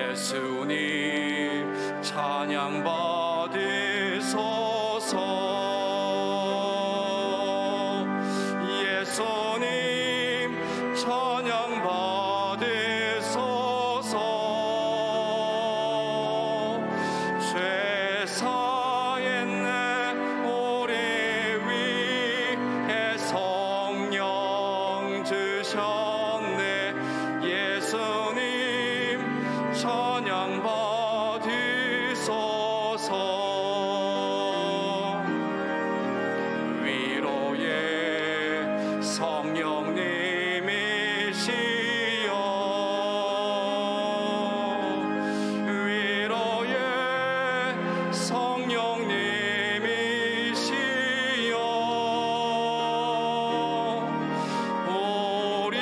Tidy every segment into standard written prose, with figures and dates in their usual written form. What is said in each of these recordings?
예수님 찬양 받으소서. 예수님 찬양 받으소서. 죄 사했네 우리 위에 성령 주셨네. 예수님 찬양 받으소서. 위로의 성령님이시여, 위로의 성령님이시여, 우리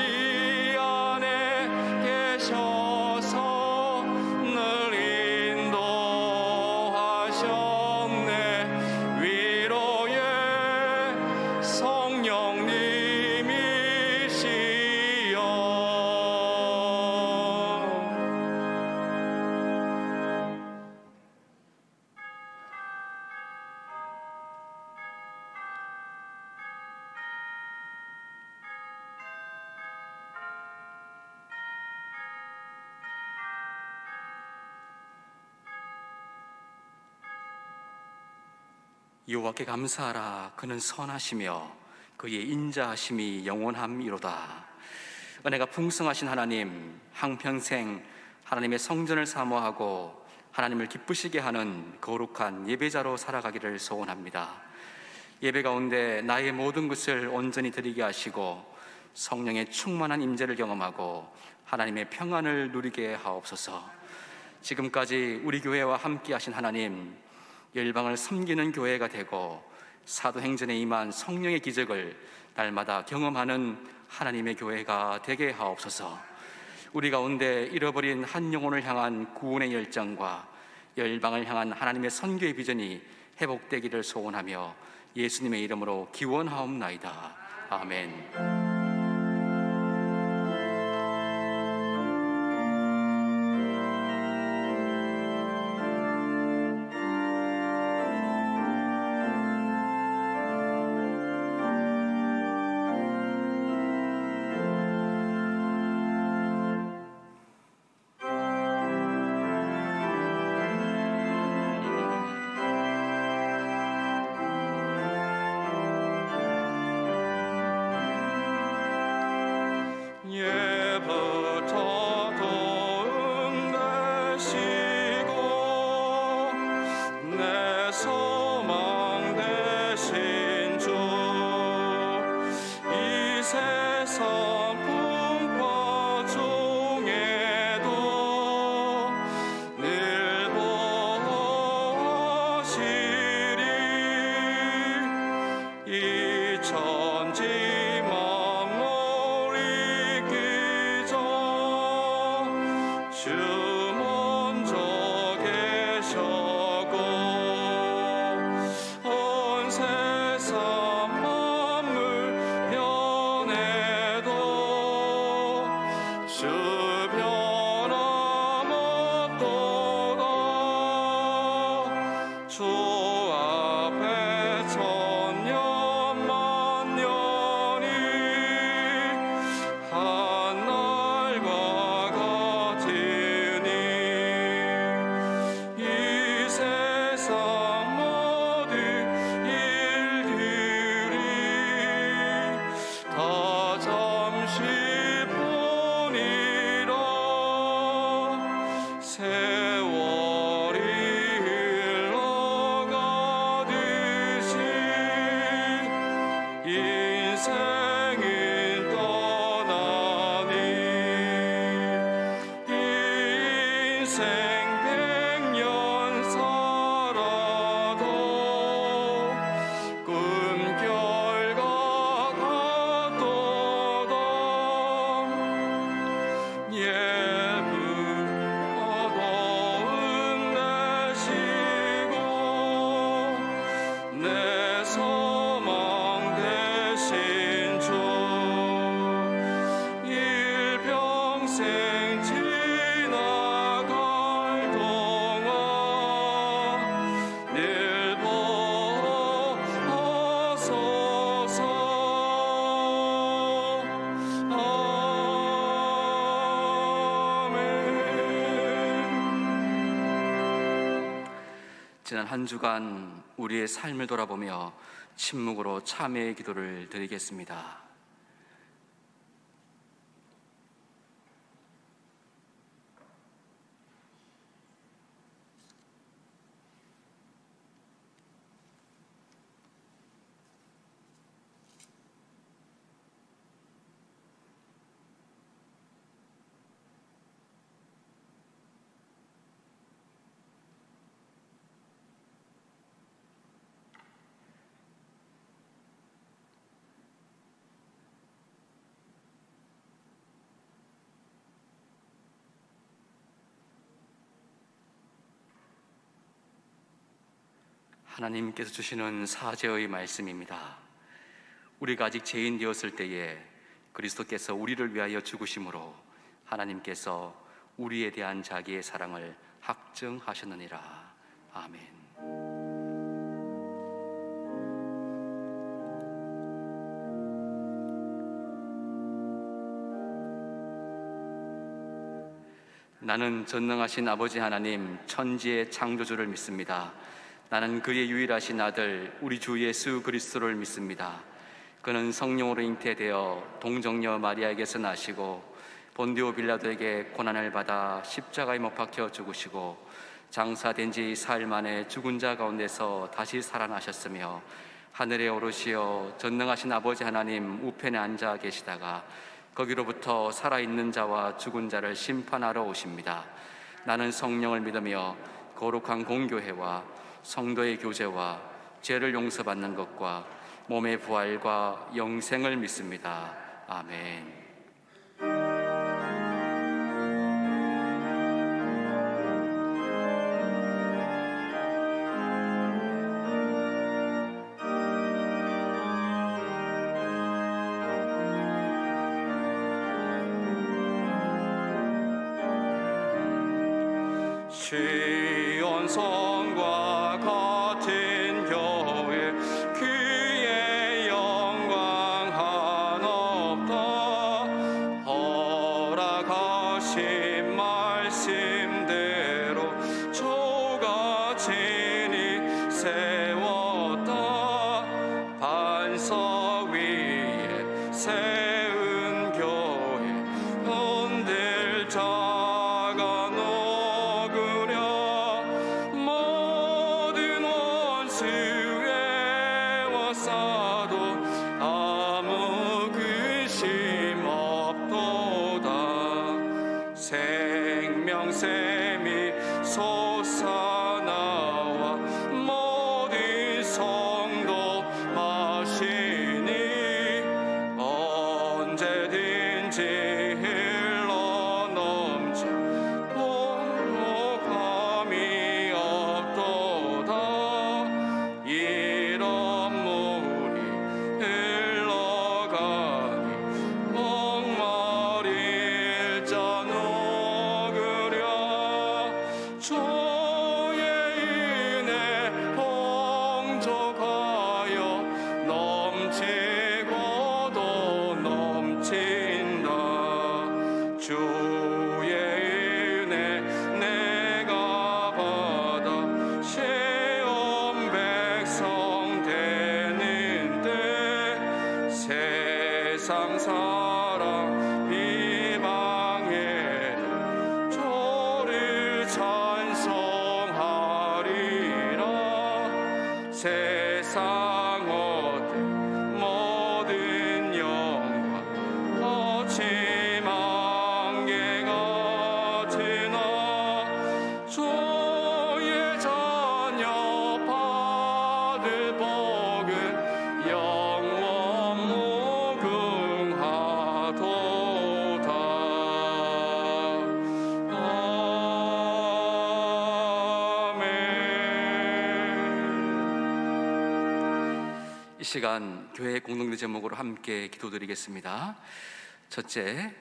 안에 계셔서 늘 인도하셨네. 위로의 성령님이시여. 여호와께 감사하라. 그는 선하시며 그의 인자하심이 영원함이로다. 은혜가 풍성하신 하나님, 한평생 하나님의 성전을 사모하고 하나님을 기쁘시게 하는 거룩한 예배자로 살아가기를 소원합니다. 예배 가운데 나의 모든 것을 온전히 드리게 하시고 성령의 충만한 임재를 경험하고 하나님의 평안을 누리게 하옵소서. 지금까지 우리 교회와 함께 하신 하나님, 열방을 섬기는 교회가 되고 사도행전에 임한 성령의 기적을 날마다 경험하는 하나님의 교회가 되게 하옵소서. 우리 가운데 잃어버린 한 영혼을 향한 구원의 열정과 열방을 향한 하나님의 선교의 비전이 회복되기를 소원하며 예수님의 이름으로 기원하옵나이다. 아멘. 일평생 지나가 지난 한 주간 우리의 삶을 돌아보며 침묵으로 참회의 기도를 드리겠습니다. 하나님께서 주시는 사죄의 말씀입니다. 우리가 아직 죄인 되었을 때에 그리스도께서 우리를 위하여 죽으심으로 하나님께서 우리에 대한 자기의 사랑을 확증하셨느니라. 아멘. 나는 전능하신 아버지 하나님, 천지의 창조주를 믿습니다. 나는 그의 유일하신 아들 우리 주 예수 그리스도를 믿습니다. 그는 성령으로 잉태되어 동정녀 마리아에게서 나시고 본디오 빌라도에게 고난을 받아 십자가에 못 박혀 죽으시고 장사된 지 사흘 만에 죽은 자 가운데서 다시 살아나셨으며 하늘에 오르시어 전능하신 아버지 하나님 우편에 앉아 계시다가 거기로부터 살아있는 자와 죽은 자를 심판하러 오십니다. 나는 성령을 믿으며 거룩한 공교회와 성도의 교제와 죄를 용서받는 것과 몸의 부활과 영생을 믿습니다. 아멘. 시온 성과 같은 교회 그의 영광 한없다. 허락하신 말씀대로 조가친이 세웠다. 반석 위에 세운 교회 흔들 자가 녹으려 모든 원수에 워싸도 아무 근심 없도다. 생명샘이 솟아나와 모든 성도 마시니 언제든지 흘러넘쳐 복함이 없도다. 이런 물이 흘러가니 목마를 자 녹으려. 주의 은혜 풍족하여 넘치고도 넘친다. 주의 은혜 내가 받아 시온 백성 되는데 세상 사람 비방해도 주를 찬송하리라. 세상 어떤 모든 영광 거침한 개 같으나 주의 자녀 받을 복은 영원 무궁하도다. 아멘. 이 시간 교회 공동체 제목으로 함께 기도드리겠습니다. 첫째,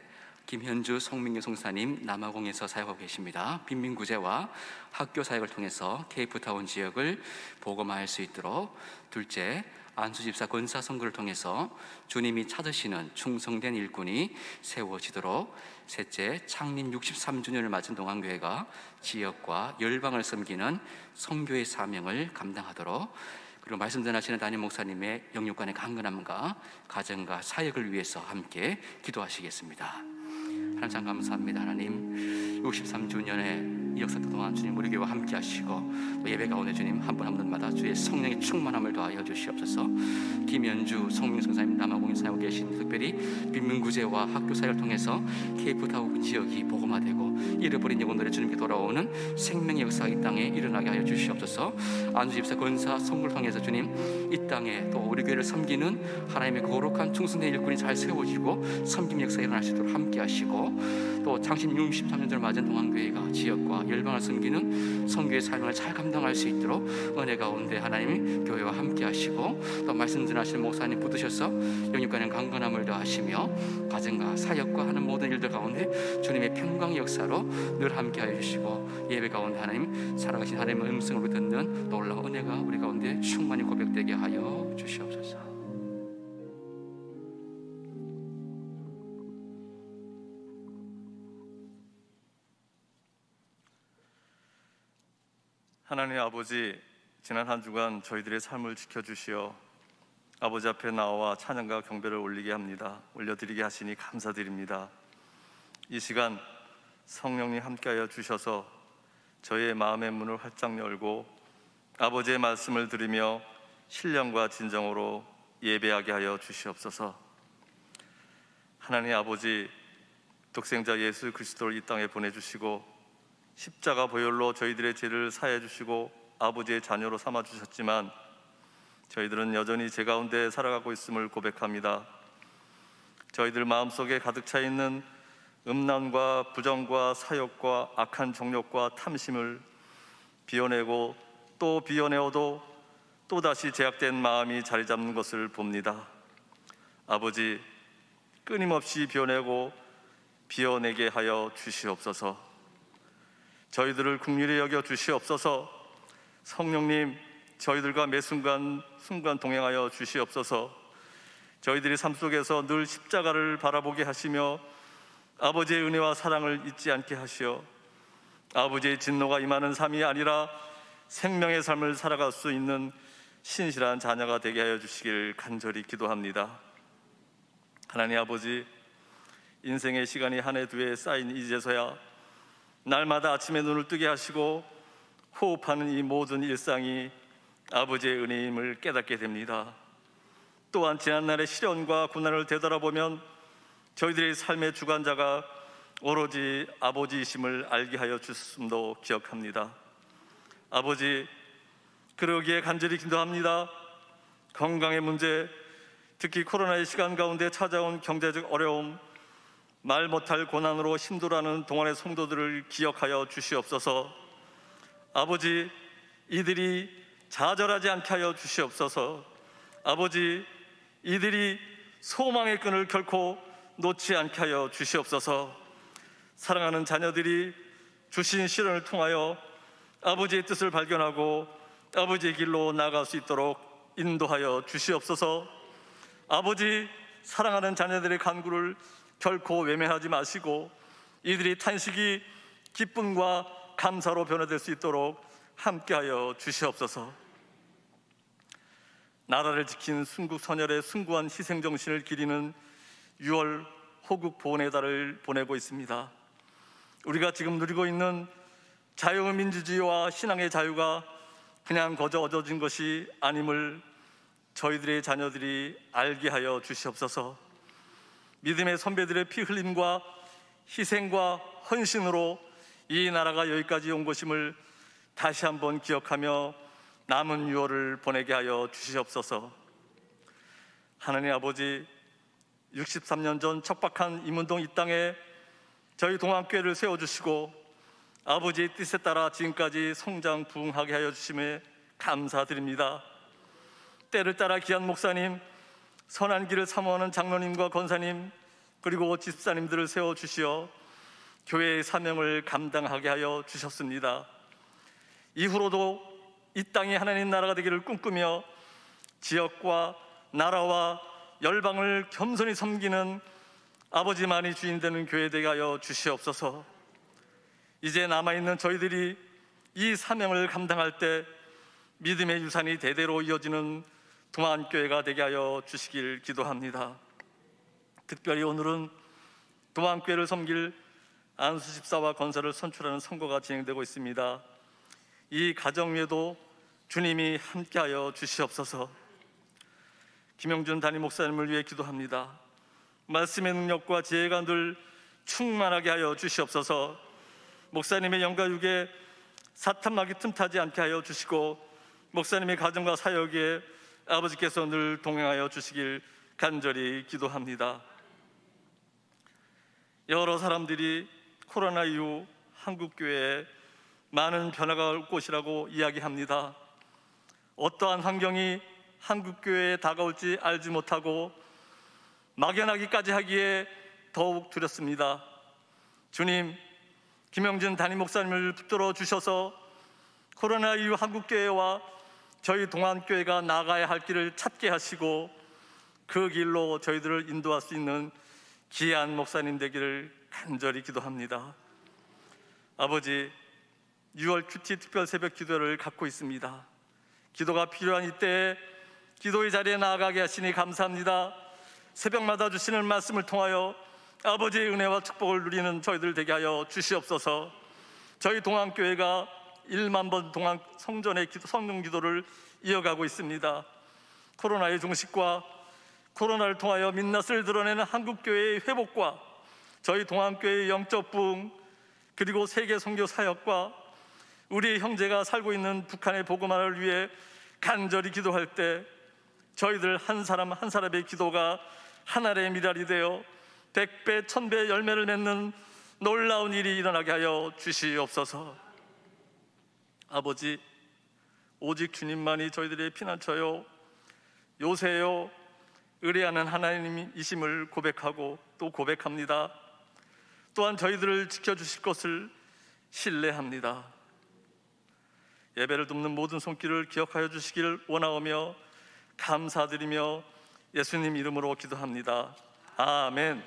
김현주 송민규 송사님 남아공에서 사역하고 계십니다. 빈민구제와 학교 사역을 통해서 케이프타운 지역을 복음화할 수 있도록, 둘째, 안수집사 권사 선거를 통해서 주님이 찾으시는 충성된 일꾼이 세워지도록, 셋째, 창립 63주년을 맞은 동안교회가 지역과 열방을 섬기는 선교의 사명을 감당하도록, 그리고 말씀 전하시는 담임 목사님의 영육간의 강건함과 가정과 사역을 위해서 함께 기도하시겠습니다. 하나님 참 감사합니다. 하나님 63주년의 이 역사 동안 주님 우리 교회와 함께 하시고, 또 예배 가운데 주님 한 분 한 분마다 주의 성령의 충만함을 더하여 주시옵소서. 김현주 송민규 선사님 남아공에 사역하고 계신, 특별히 빈민구제와 학교 사역을 통해서 케이프타운 지역이 복음화되고 잃어버린 영혼들의 주님께 돌아오는 생명의 역사가 이 땅에 일어나게 하여 주시옵소서. 안수집사 권사 선거를 통해서 주님 이 땅에 또 우리 교회를 섬기는 하나님의 거룩한 충성된 일꾼이 잘 세워지고 섬김 역사가 일어날 수 있도록 함께 하시고, 또 창신 63년을 맞은 동안교회가 지역과 열방을 섬기는 선교의 사명을 잘 감당할 수 있도록 은혜 가운데 하나님 교회와 함께 하시고, 또 말씀 전하시는 목사님 붙드셔서 영육간의 강건함을 더하시며 가정과 사역과 하는 모든 일들 가운데 주님의 평강의 역사로 늘 함께 하여 주시고, 예배 가운데 하나님 살아가신 하나님의 음성을 듣는 놀라운 은혜가 우리 가운데 충만히 고백되게 하여 주시옵소서. 하나님 아버지, 지난 한 주간 저희들의 삶을 지켜주시어 아버지 앞에 나와 찬양과 경배를 올려드리게 하시니 감사드립니다. 이 시간 성령님 함께하여 주셔서 저희의 마음의 문을 활짝 열고 아버지의 말씀을 들으며 신령과 진정으로 예배하게 하여 주시옵소서. 하나님 아버지, 독생자 예수 그리스도를 이 땅에 보내주시고 십자가 보혈로 저희들의 죄를 사해 주시고 아버지의 자녀로 삼아 주셨지만 저희들은 여전히 죄 가운데 살아가고 있음을 고백합니다. 저희들 마음속에 가득 차 있는 음란과 부정과 사욕과 악한 정욕과 탐심을 비워내고 또 비워내어도 또다시 죄악된 마음이 자리 잡는 것을 봅니다. 아버지, 끊임없이 비워내게 하여 주시옵소서. 저희들을 긍휼히 여겨 주시옵소서. 성령님, 저희들과 매 순간 동행하여 주시옵소서. 저희들이 삶 속에서 늘 십자가를 바라보게 하시며 아버지의 은혜와 사랑을 잊지 않게 하시어 아버지의 진노가 임하는 삶이 아니라 생명의 삶을 살아갈 수 있는 신실한 자녀가 되게 하여 주시길 간절히 기도합니다. 하나님 아버지, 인생의 시간이 한 해 두 해 쌓인 이제서야 날마다 아침에 눈을 뜨게 하시고 호흡하는 이 모든 일상이 아버지의 은혜임을 깨닫게 됩니다. 또한 지난날의 시련과 고난을 되돌아보면 저희들의 삶의 주관자가 오로지 아버지이심을 알게 하여 주셨음도 기억합니다. 아버지, 그러기에 간절히 기도합니다. 건강의 문제, 특히 코로나의 시간 가운데 찾아온 경제적 어려움, 말 못할 고난으로 힘들어하는 동안의 성도들을 기억하여 주시옵소서. 아버지, 이들이 좌절하지 않게 하여 주시옵소서. 아버지, 이들이 소망의 끈을 결코 놓지 않게 하여 주시옵소서. 사랑하는 자녀들이 주신 시련을 통하여 아버지의 뜻을 발견하고 아버지의 길로 나아갈 수 있도록 인도하여 주시옵소서. 아버지, 사랑하는 자녀들의 간구를 결코 외면하지 마시고 이들의 탄식이 기쁨과 감사로 변화될 수 있도록 함께하여 주시옵소서. 나라를 지킨 순국 선열의 숭고한 희생정신을 기리는 6월 호국 보훈의 달을 보내고 있습니다. 우리가 지금 누리고 있는 자유의 민주주의와 신앙의 자유가 그냥 거저 얻어진 것이 아님을 저희들의 자녀들이 알게 하여 주시옵소서. 믿음의 선배들의 피 흘림과 희생과 헌신으로 이 나라가 여기까지 온 것임을 다시 한번 기억하며 남은 6월을 보내게 하여 주시옵소서. 하나님 아버지, 63년 전 척박한 임운동 이 땅에 저희 동안교회를 세워주시고 아버지의 뜻에 따라 지금까지 성장 부흥하게 하여 주심에 감사드립니다. 때를 따라 귀한 목사님, 선한 길을 사모하는 장로님과 권사님, 그리고 집사님들을 세워주시어 교회의 사명을 감당하게 하여 주셨습니다. 이후로도 이 땅이 하나님 나라가 되기를 꿈꾸며 지역과 나라와 열방을 겸손히 섬기는 아버지만이 주인 되는 교회 되게 하여 주시옵소서. 이제 남아있는 저희들이 이 사명을 감당할 때 믿음의 유산이 대대로 이어지는 동안교회가 되게 하여 주시길 기도합니다. 특별히 오늘은 동안교회를 섬길 안수 집사와 권사를 선출하는 선거가 진행되고 있습니다. 이 가정 위에도 주님이 함께하여 주시옵소서. 김영준 담임 목사님을 위해 기도합니다. 말씀의 능력과 지혜가 늘 충만하게 하여 주시옵소서. 목사님의 영과 육에 사탄막이 틈타지 않게 하여 주시고 목사님의 가정과 사역에 아버지께서 늘 동행하여 주시길 간절히 기도합니다. 여러 사람들이 코로나 이후 한국교회에 많은 변화가 올 것이라고 이야기합니다. 어떠한 환경이 한국교회에 다가올지 알지 못하고 막연하기까지 하기에 더욱 두렵습니다. 주님, 김영진 담임 목사님을 붙들어 주셔서 코로나 이후 한국교회와 저희 동안교회가 나아가야 할 길을 찾게 하시고 그 길로 저희들을 인도할 수 있는 귀한 목사님 되기를 간절히 기도합니다. 아버지, 6월 큐티 특별 새벽 기도를 갖고 있습니다. 기도가 필요한 이때에 기도의 자리에 나아가게 하시니 감사합니다. 새벽마다 주시는 말씀을 통하여 아버지의 은혜와 축복을 누리는 저희들 되게 하여 주시옵소서. 저희 동안교회가 1만 번 동안 성전의 성령 기도를 이어가고 있습니다. 코로나의 종식과 코로나를 통하여 민낯을 드러내는 한국교회의 회복과 저희 동안교회의 영적 부흥, 그리고 세계 선교 사역과 우리 형제가 살고 있는 북한의 복음화를 위해 간절히 기도할 때 저희들 한 사람 한 사람의 기도가 하늘의 미랄이 되어 100배, 1000배 열매를 맺는 놀라운 일이 일어나게 하여 주시옵소서. 아버지, 오직 주님만이 저희들의 피난처요 요새요 의뢰하는 하나님이심을 고백하고 또 고백합니다. 또한 저희들을 지켜주실 것을 신뢰합니다. 예배를 돕는 모든 손길을 기억하여 주시기를 원하오며 감사드리며 예수님 이름으로 기도합니다. 아멘.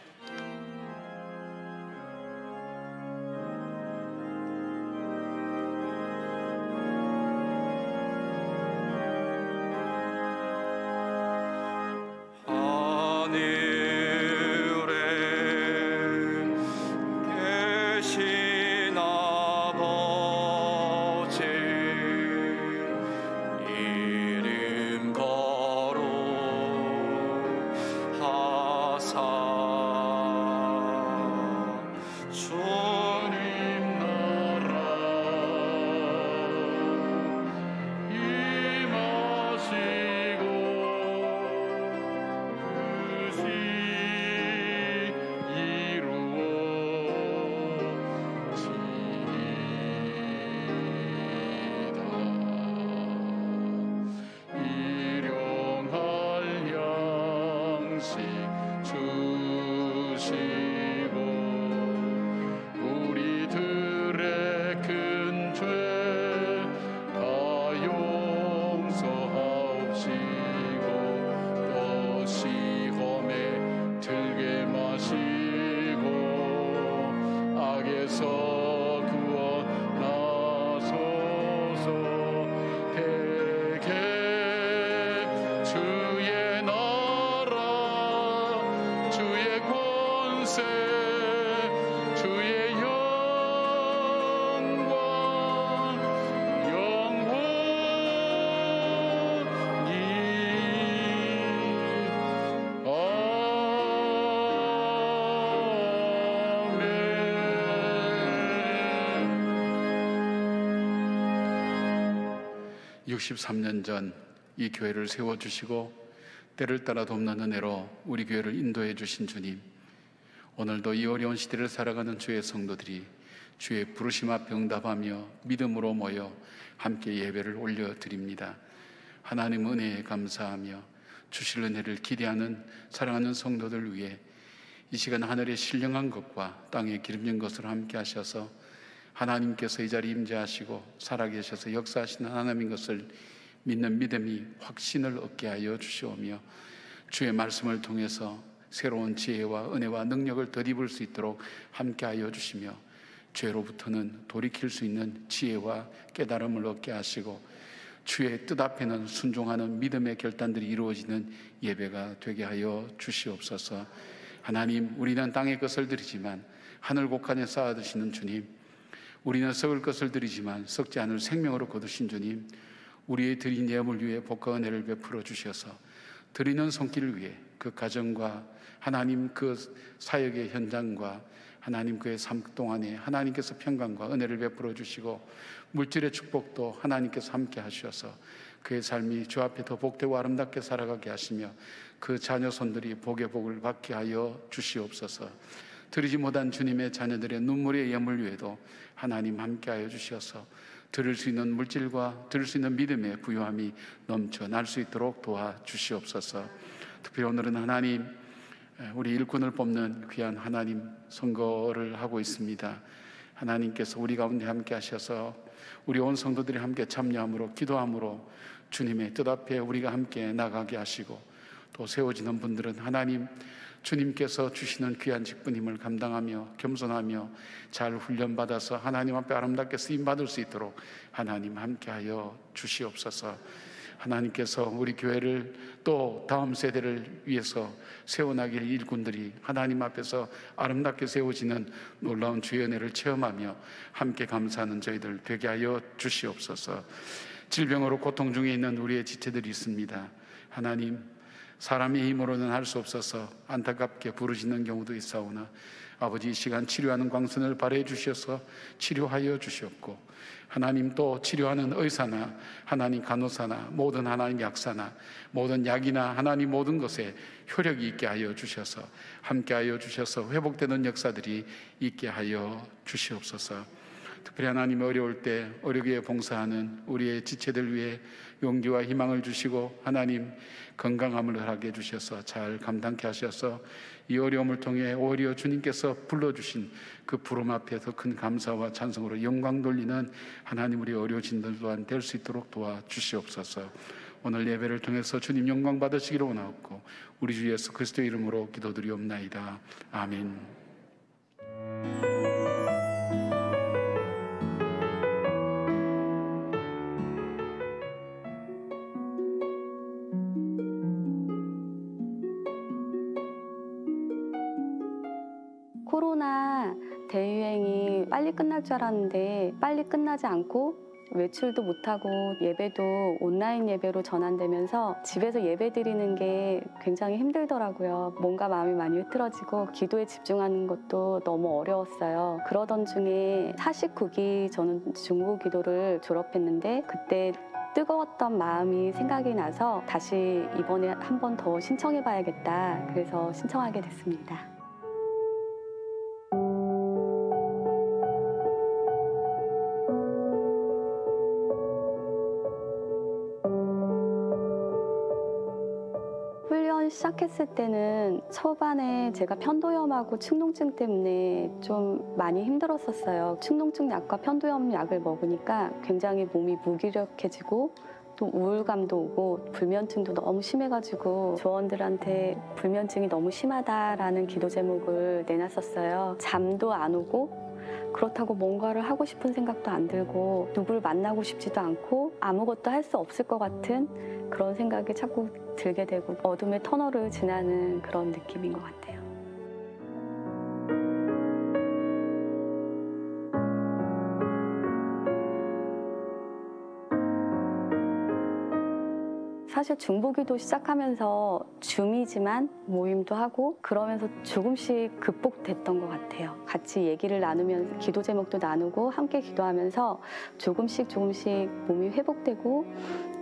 (63년) 전 이 교회를 세워주시고 때를 따라 돕는 은혜로 우리 교회를 인도해 주신 주님, 오늘도 이 어려운 시대를 살아가는 주의 성도들이 주의 부르심 앞에 응답하며 믿음으로 모여 함께 예배를 올려드립니다. 하나님 은혜에 감사하며 주실 은혜를 기대하는 사랑하는 성도들 위해 이 시간 하늘에 신령한 것과 땅에 기름진 것으로 함께 하셔서 하나님께서 이 자리에 임재하시고 살아계셔서 역사하시는 하나님인 것을 믿는 믿음이 확신을 얻게 하여 주시오며 주의 말씀을 통해서 새로운 지혜와 은혜와 능력을 덧입을 수 있도록 함께 하여 주시며 죄로부터는 돌이킬 수 있는 지혜와 깨달음을 얻게 하시고 주의 뜻 앞에는 순종하는 믿음의 결단들이 이루어지는 예배가 되게 하여 주시옵소서. 하나님, 우리는 땅의 것을 드리지만 하늘 곳간에 쌓아두시는 주님, 우리는 썩을 것을 드리지만 썩지 않을 생명으로 거두신 주님, 우리의 드린 예물 위에 복과 은혜를 베풀어 주셔서 드리는 손길을 위해 그 가정과 하나님 그 사역의 현장과 하나님 그의 삶 동안에 하나님께서 평강과 은혜를 베풀어 주시고 물질의 축복도 하나님께서 함께 하셔서 그의 삶이 주 앞에 더 복되고 아름답게 살아가게 하시며 그 자녀 손들이 복의 복을 받게 하여 주시옵소서. 드리지 못한 주님의 자녀들의 눈물의 예물 위에도 하나님 함께 하여 주셔서 들을 수 있는 물질과 들을 수 있는 믿음의 부요함이 넘쳐날 수 있도록 도와주시옵소서. 특별히 오늘은 하나님, 우리 일꾼을 뽑는 귀한 하나님 선거를 하고 있습니다. 하나님께서 우리 가운데 함께 하셔서 우리 온 성도들이 함께 참여함으로 기도함으로 주님의 뜻 앞에 우리가 함께 나가게 하시고 또 세워지는 분들은 하나님 주님께서 주시는 귀한 직분임을 감당하며 겸손하며 잘 훈련받아서 하나님 앞에 아름답게 쓰임받을 수 있도록 하나님 함께하여 주시옵소서. 하나님께서 우리 교회를 또 다음 세대를 위해서 세워나길 일꾼들이 하나님 앞에서 아름답게 세워지는 놀라운 주의 은혜를 체험하며 함께 감사하는 저희들 되게 하여 주시옵소서. 질병으로 고통 중에 있는 우리의 지체들이 있습니다. 하나님, 사람의 힘으로는 할 수 없어서 안타깝게 부르짖는 경우도 있사오나 아버지, 이 시간 치료하는 광선을 발해 주셔서 치료하여 주시옵고 하나님 또 치료하는 의사나 하나님 간호사나 모든 하나님 약사나 모든 약이나 하나님 모든 것에 효력이 있게 하여 주셔서 함께 하여 주셔서 회복되는 역사들이 있게 하여 주시옵소서. 특별히 하나님 어려울 때 어렵게 봉사하는 우리의 지체들 위해 용기와 희망을 주시고 하나님 건강함을 허락해 주셔서 잘 감당케 하셔서 이 어려움을 통해 오히려 주님께서 불러주신 그 부름 앞에 더 큰 감사와 찬송으로 영광 돌리는 하나님 우리 어려우신들 또한 될 수 있도록 도와주시옵소서. 오늘 예배를 통해서 주님 영광 받으시기를 원하옵고 우리 주 예수 그리스도의 이름으로 기도드리옵나이다. 아멘. 코로나 대유행이 빨리 끝날 줄 알았는데 빨리 끝나지 않고 외출도 못하고 예배도 온라인 예배로 전환되면서 집에서 예배 드리는 게 굉장히 힘들더라고요. 뭔가 마음이 많이 흐트러지고 기도에 집중하는 것도 너무 어려웠어요. 그러던 중에 49기 저는 중보 기도를 졸업했는데 그때 뜨거웠던 마음이 생각이 나서 다시 이번에 한 번 더 신청해 봐야겠다. 그래서 신청하게 됐습니다. 시작했을 때는 초반에 제가 편도염하고 축농증 때문에 좀 많이 힘들었었어요. 축농증 약과 편도염 약을 먹으니까 굉장히 몸이 무기력해지고 또 우울감도 오고 불면증도 너무 심해가지고 조원들한테 불면증이 너무 심하다라는 기도 제목을 내놨었어요. 잠도 안 오고 그렇다고 뭔가를 하고 싶은 생각도 안 들고 누구를 만나고 싶지도 않고 아무것도 할 수 없을 것 같은 그런 생각이 자꾸 들게 되고 어둠의 터널을 지나는 그런 느낌인 것 같아요. 사실 중보기도 시작하면서 줌이지만 모임도 하고 그러면서 조금씩 극복됐던 것 같아요. 같이 얘기를 나누면서 기도 제목도 나누고 함께 기도하면서 조금씩 몸이 회복되고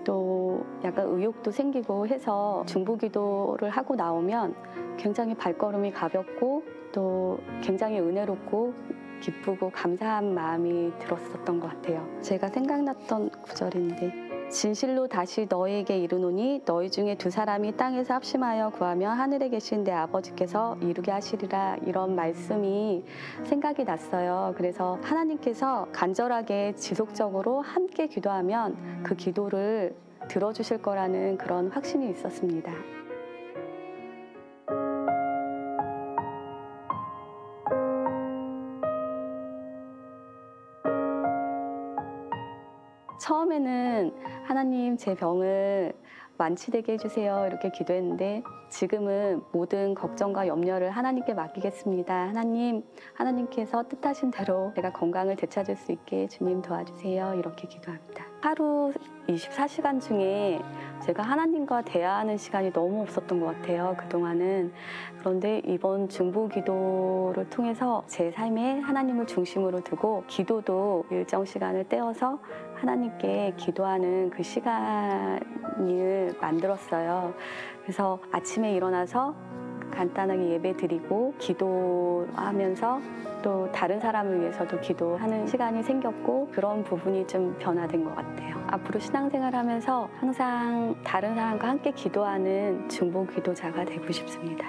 또 약간 의욕도 생기고 해서 중보기도를 하고 나오면 굉장히 발걸음이 가볍고 또 굉장히 은혜롭고 기쁘고 감사한 마음이 들었었던 것 같아요. 제가 생각났던 구절인데 진실로 다시 너희에게 이르노니 너희 중에 두 사람이 땅에서 합심하여 구하며 하늘에 계신 내 아버지께서 이루게 하시리라. 이런 말씀이 생각이 났어요. 그래서 하나님께서 간절하게 지속적으로 함께 기도하면 그 기도를 들어주실 거라는 그런 확신이 있었습니다. 처음에는 하나님 제 병을 완치되게 해주세요 이렇게 기도했는데 지금은 모든 걱정과 염려를 하나님께 맡기겠습니다. 하나님께서 뜻하신 대로 내가 건강을 되찾을 수 있게 주님 도와주세요 이렇게 기도합니다. 하루 24시간 중에 제가 하나님과 대화하는 시간이 너무 없었던 것 같아요. 그동안은. 그런데 이번 중보 기도를 통해서 제 삶에 하나님을 중심으로 두고 기도도 일정 시간을 떼어서 하나님께 기도하는 그 시간을 만들었어요. 그래서 아침에 일어나서 간단하게 예배 드리고 기도하면서 또 다른 사람을 위해서도 기도하는 시간이 생겼고 그런 부분이 좀 변화된 것 같아요. 앞으로 신앙생활하면서 항상 다른 사람과 함께 기도하는 중보 기도자가 되고 싶습니다.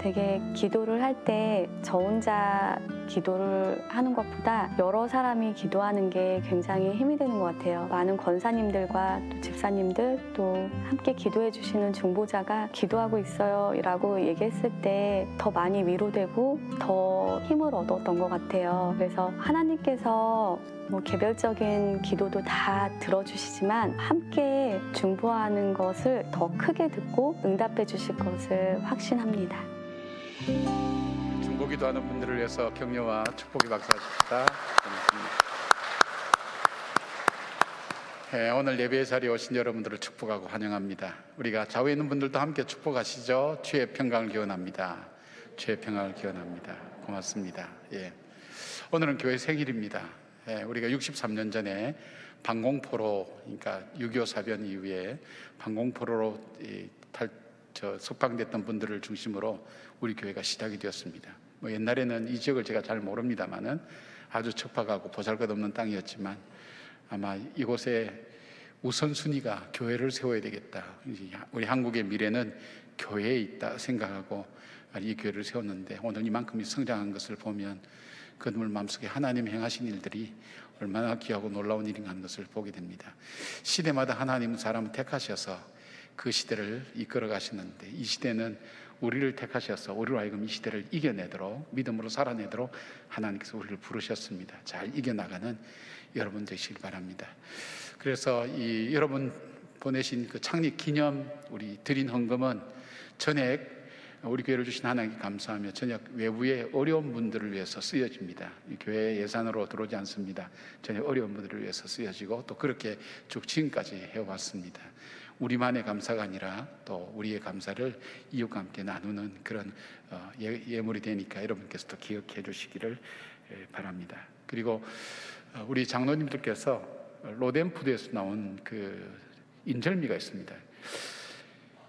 되게 기도를 할 때 저 혼자 기도를 하는 것보다 여러 사람이 기도하는 게 굉장히 힘이 되는 것 같아요. 많은 권사님들과 또 집사님들 또 함께 기도해 주시는 중보자가 기도하고 있어요 라고 얘기했을 때 더 많이 위로되고 더 힘을 얻었던 것 같아요. 그래서 하나님께서 개별적인 기도도 다 들어주시지만 함께 중보하는 것을 더 크게 듣고 응답해 주실 것을 확신합니다. 중보기도 하는 분들을 위해서 격려와 축복이 박수하십시다. 고맙습니다. 오늘 예배의 자리에 오신 여러분들을 축복하고 환영합니다. 우리가 좌우에 있는 분들도 함께 축복하시죠. 주의 평강을 기원합니다. 주의 평강을 기원합니다. 고맙습니다. 오늘은 교회 생일입니다. 우리가 63년 전에 방공포로, 그러니까 6.25 사변 이후에 방공포로로 석방됐던 분들을 중심으로 우리 교회가 시작이 되었습니다. 옛날에는 이 지역을 제가 잘 모릅니다만은 아주 척박하고 보잘것없는 땅이었지만 아마 이곳에 우선순위가 교회를 세워야 되겠다. 우리 한국의 미래는 교회에 있다 생각하고 이 교회를 세웠는데 오늘 이만큼이 성장한 것을 보면 그들 마음속에 하나님 행하신 일들이 얼마나 귀하고 놀라운 일인가 하는 것을 보게 됩니다. 시대마다 하나님은 사람을 택하셔서 그 시대를 이끌어 가시는데 이 시대는 우리를 택하셔서 우리로 하여금 이 시대를 이겨내도록 믿음으로 살아내도록 하나님께서 우리를 부르셨습니다. 잘 이겨나가는 여러분 되시길 바랍니다. 그래서 이 여러분 보내신 그 창립 기념 우리 드린 헌금은 전액 우리 교회를 주신 하나님께 감사하며 전역 외부의 어려운 분들을 위해서 쓰여집니다. 교회 예산으로 들어오지 않습니다. 전역 어려운 분들을 위해서 쓰여지고 또 그렇게 쭉 지금까지 해왔습니다. 우리만의 감사가 아니라 또 우리의 감사를 이웃과 함께 나누는 그런 예물이 되니까 여러분께서도 기억해 주시기를 바랍니다. 그리고 우리 장로님들께서 로덴푸드에서 나온 그 인절미가 있습니다.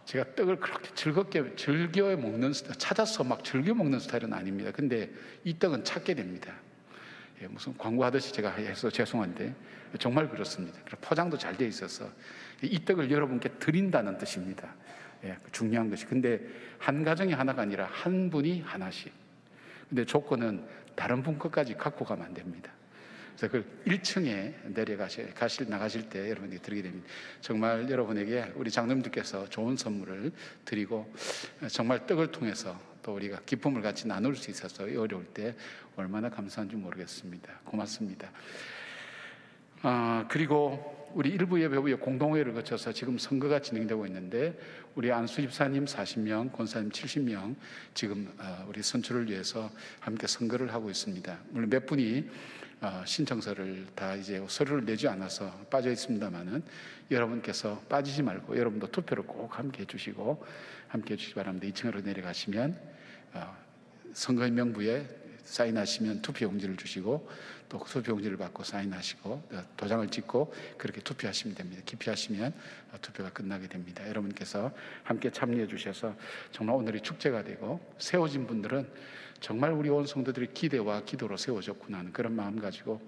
제가 떡을 그렇게 즐겨 먹는 스타일, 찾아서 막 즐겨 먹는 스타일은 아닙니다. 근데 이 떡은 찾게 됩니다. 무슨 광고하듯이 제가 해서 죄송한데 정말 그렇습니다. 포장도 잘 돼 있어서 이 떡을 여러분께 드린다는 뜻입니다. 중요한 것이. 근데 한 가정이 하나가 아니라 한 분이 하나씩. 근데 조건은 다른 분 것까지 갖고 가면 안 됩니다. 그래서 그 1층에 나가실 때 여러분이 드리게 됩니다. 정말 여러분에게 우리 장로님들께서 좋은 선물을 드리고 정말 떡을 통해서 또 우리가 기쁨을 같이 나눌 수 있어서 어려울 때 얼마나 감사한지 모르겠습니다. 고맙습니다. 그리고 우리 일부 예배 후에 공동회의를 거쳐서 지금 선거가 진행되고 있는데 우리 안수 집사님 40명, 권사님 70명 지금 우리 선출을 위해서 함께 선거를 하고 있습니다. 물론 몇 분이 신청서를 다 이제 서류를 내지 않아서 빠져 있습니다만은 여러분께서 빠지지 말고 여러분도 투표를 꼭 함께 해주시기 바랍니다. 2층으로 내려가시면 선거인 명부에 사인하시면 투표용지를 주시고 또 투표용지를 받고 사인하시고 도장을 찍고 그렇게 투표하시면 됩니다. 기표하시면 투표가 끝나게 됩니다. 여러분께서 함께 참여해 주셔서 정말 오늘이 축제가 되고 세워진 분들은 정말 우리 온 성도들의 기대와 기도로 세워졌구나 하는 그런 마음 가지고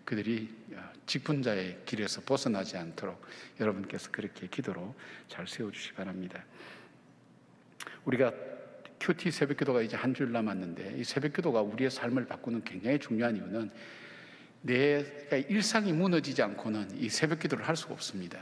그들이 직분자의 길에서 벗어나지 않도록 여러분께서 그렇게 기도로 잘 세워주시기 바랍니다. 우리가 큐티 새벽기도가 이제 한 주일 남았는데 이 새벽기도가 우리의 삶을 바꾸는 굉장히 중요한 이유는 내가 일상이 무너지지 않고는 이 새벽기도를 할 수가 없습니다.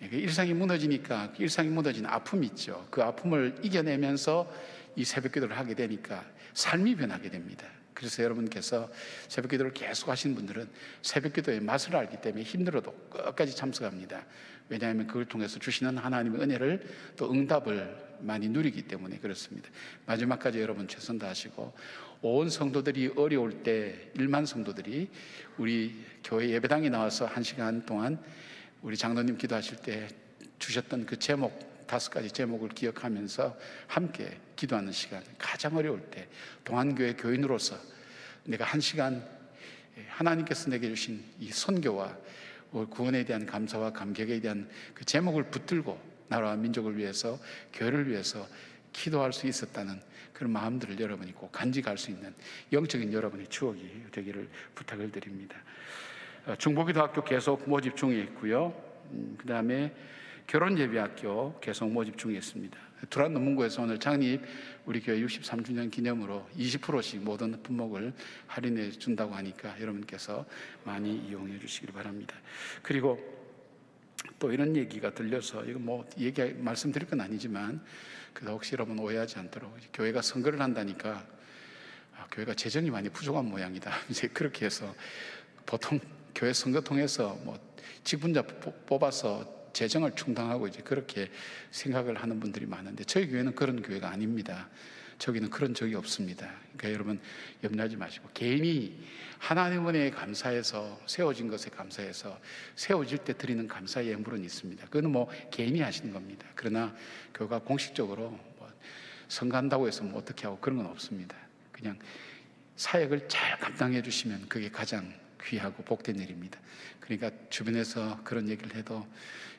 일상이 무너지니까 일상이 무너지는 아픔이 있죠. 그 아픔을 이겨내면서 이 새벽기도를 하게 되니까 삶이 변하게 됩니다. 그래서 여러분께서 새벽기도를 계속 하시는 분들은 새벽기도의 맛을 알기 때문에 힘들어도 끝까지 참석합니다. 왜냐하면 그걸 통해서 주시는 하나님의 은혜를 또 응답을 많이 누리기 때문에 그렇습니다. 마지막까지 여러분 최선 다하시고 온 성도들이 어려울 때 1만 성도들이 우리 교회 예배당에 나와서 1시간 동안 우리 장로님 기도하실 때 주셨던 그 제목 5가지 제목을 기억하면서 함께 기도하는 시간, 가장 어려울 때 동안교회 교인으로서 내가 1시간 하나님께서 내게 주신 이 선교와 구원에 대한 감사와 감격에 대한 그 제목을 붙들고 나라와 민족을 위해서 교회를 위해서 기도할 수 있었다는 그런 마음들을 여러분이 꼭 간직할 수 있는 영적인 여러분의 추억이 되기를 부탁을 드립니다. 중보기도학교 계속 모집 중에 있고요. 그 다음에 결혼예비학교 계속 모집 중에 있습니다. 두란 논문고에서 오늘 창립 우리 교회 63주년 기념으로 20%씩 모든 품목을 할인해 준다고 하니까 여러분께서 많이 이용해 주시길 바랍니다. 그리고 또 이런 얘기가 들려서 이거 뭐 말씀드릴 건 아니지만 그래도 혹시 여러분 오해하지 않도록 교회가 선거를 한다니까 교회가 재정이 많이 부족한 모양이다. 이제 그렇게 해서 보통 교회 선거 통해서 뭐 직분자 뽑아서 재정을 충당하고 이제 그렇게 생각을 하는 분들이 많은데 저희 교회는 그런 교회가 아닙니다. 저기는 그런 적이 없습니다. 그러니까 여러분 염려하지 마시고 개인이 하나님 은혜에 감사해서 세워진 것에 감사해서 세워질 때 드리는 감사의 예물은 있습니다. 그건 뭐 개인이 하시는 겁니다. 그러나 교회가 공식적으로 뭐 선거한다고 해서 뭐 어떻게 하고 그런 건 없습니다. 그냥 사역을 잘 감당해 주시면 그게 가장 귀하고 복된 일입니다. 그러니까 주변에서 그런 얘기를 해도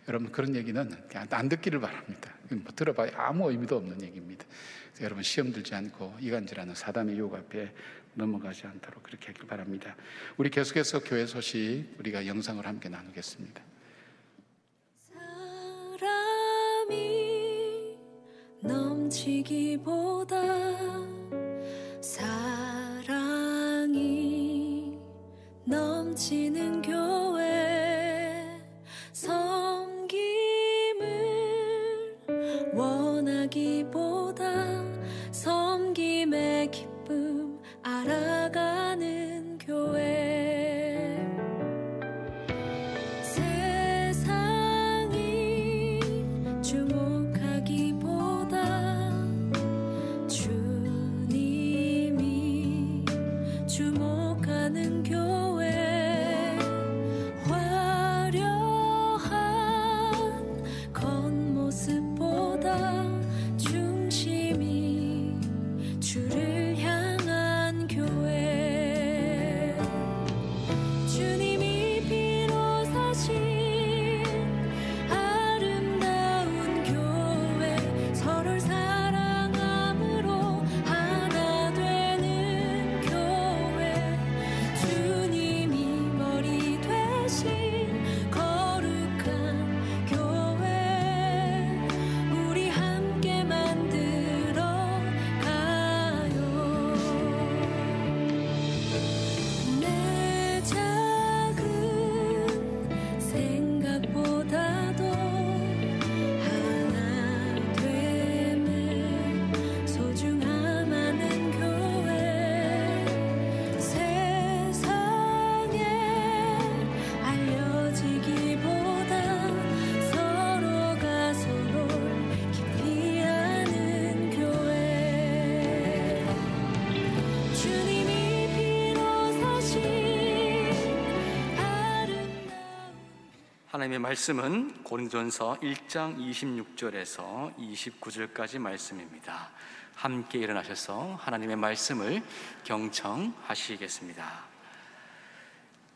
여러분 그런 얘기는 그냥 안 듣기를 바랍니다. 뭐 들어봐야 아무 의미도 없는 얘기입니다. 그래서 여러분 시험 들지 않고 이간질하는 사단의 유혹 앞에 넘어가지 않도록 그렇게 하길 바랍니다. 우리 계속해서 교회 소식 우리가 영상을 함께 나누겠습니다. 사람이 넘치기보다 사랑이 넘치는 교회 섬김을 원하기보다 섬김의 기쁨 알아가는 교회 세상이 주목하기보다 주님이 주목하는 교회 화려한 겉모습보다 중심이 주를 향한 교회 주님이 피로 사신 아름다운 교회 서로를 사랑함으로 하나 되는 교회 주님이 머리 되신 거룩한 교회 우리 함께 만들어 가요 내 작은 생각보다도 하나 됨을 소중함하는 교회 세상에 알려지기보다 서로가 서로를 깊이 아는 교회 주님이 피로 사신 아름다운 하나님의 말씀은 고린도전서 1장 26절에서 29절까지 말씀입니다. 함께 일어나셔서 하나님의 말씀을 경청하시겠습니다.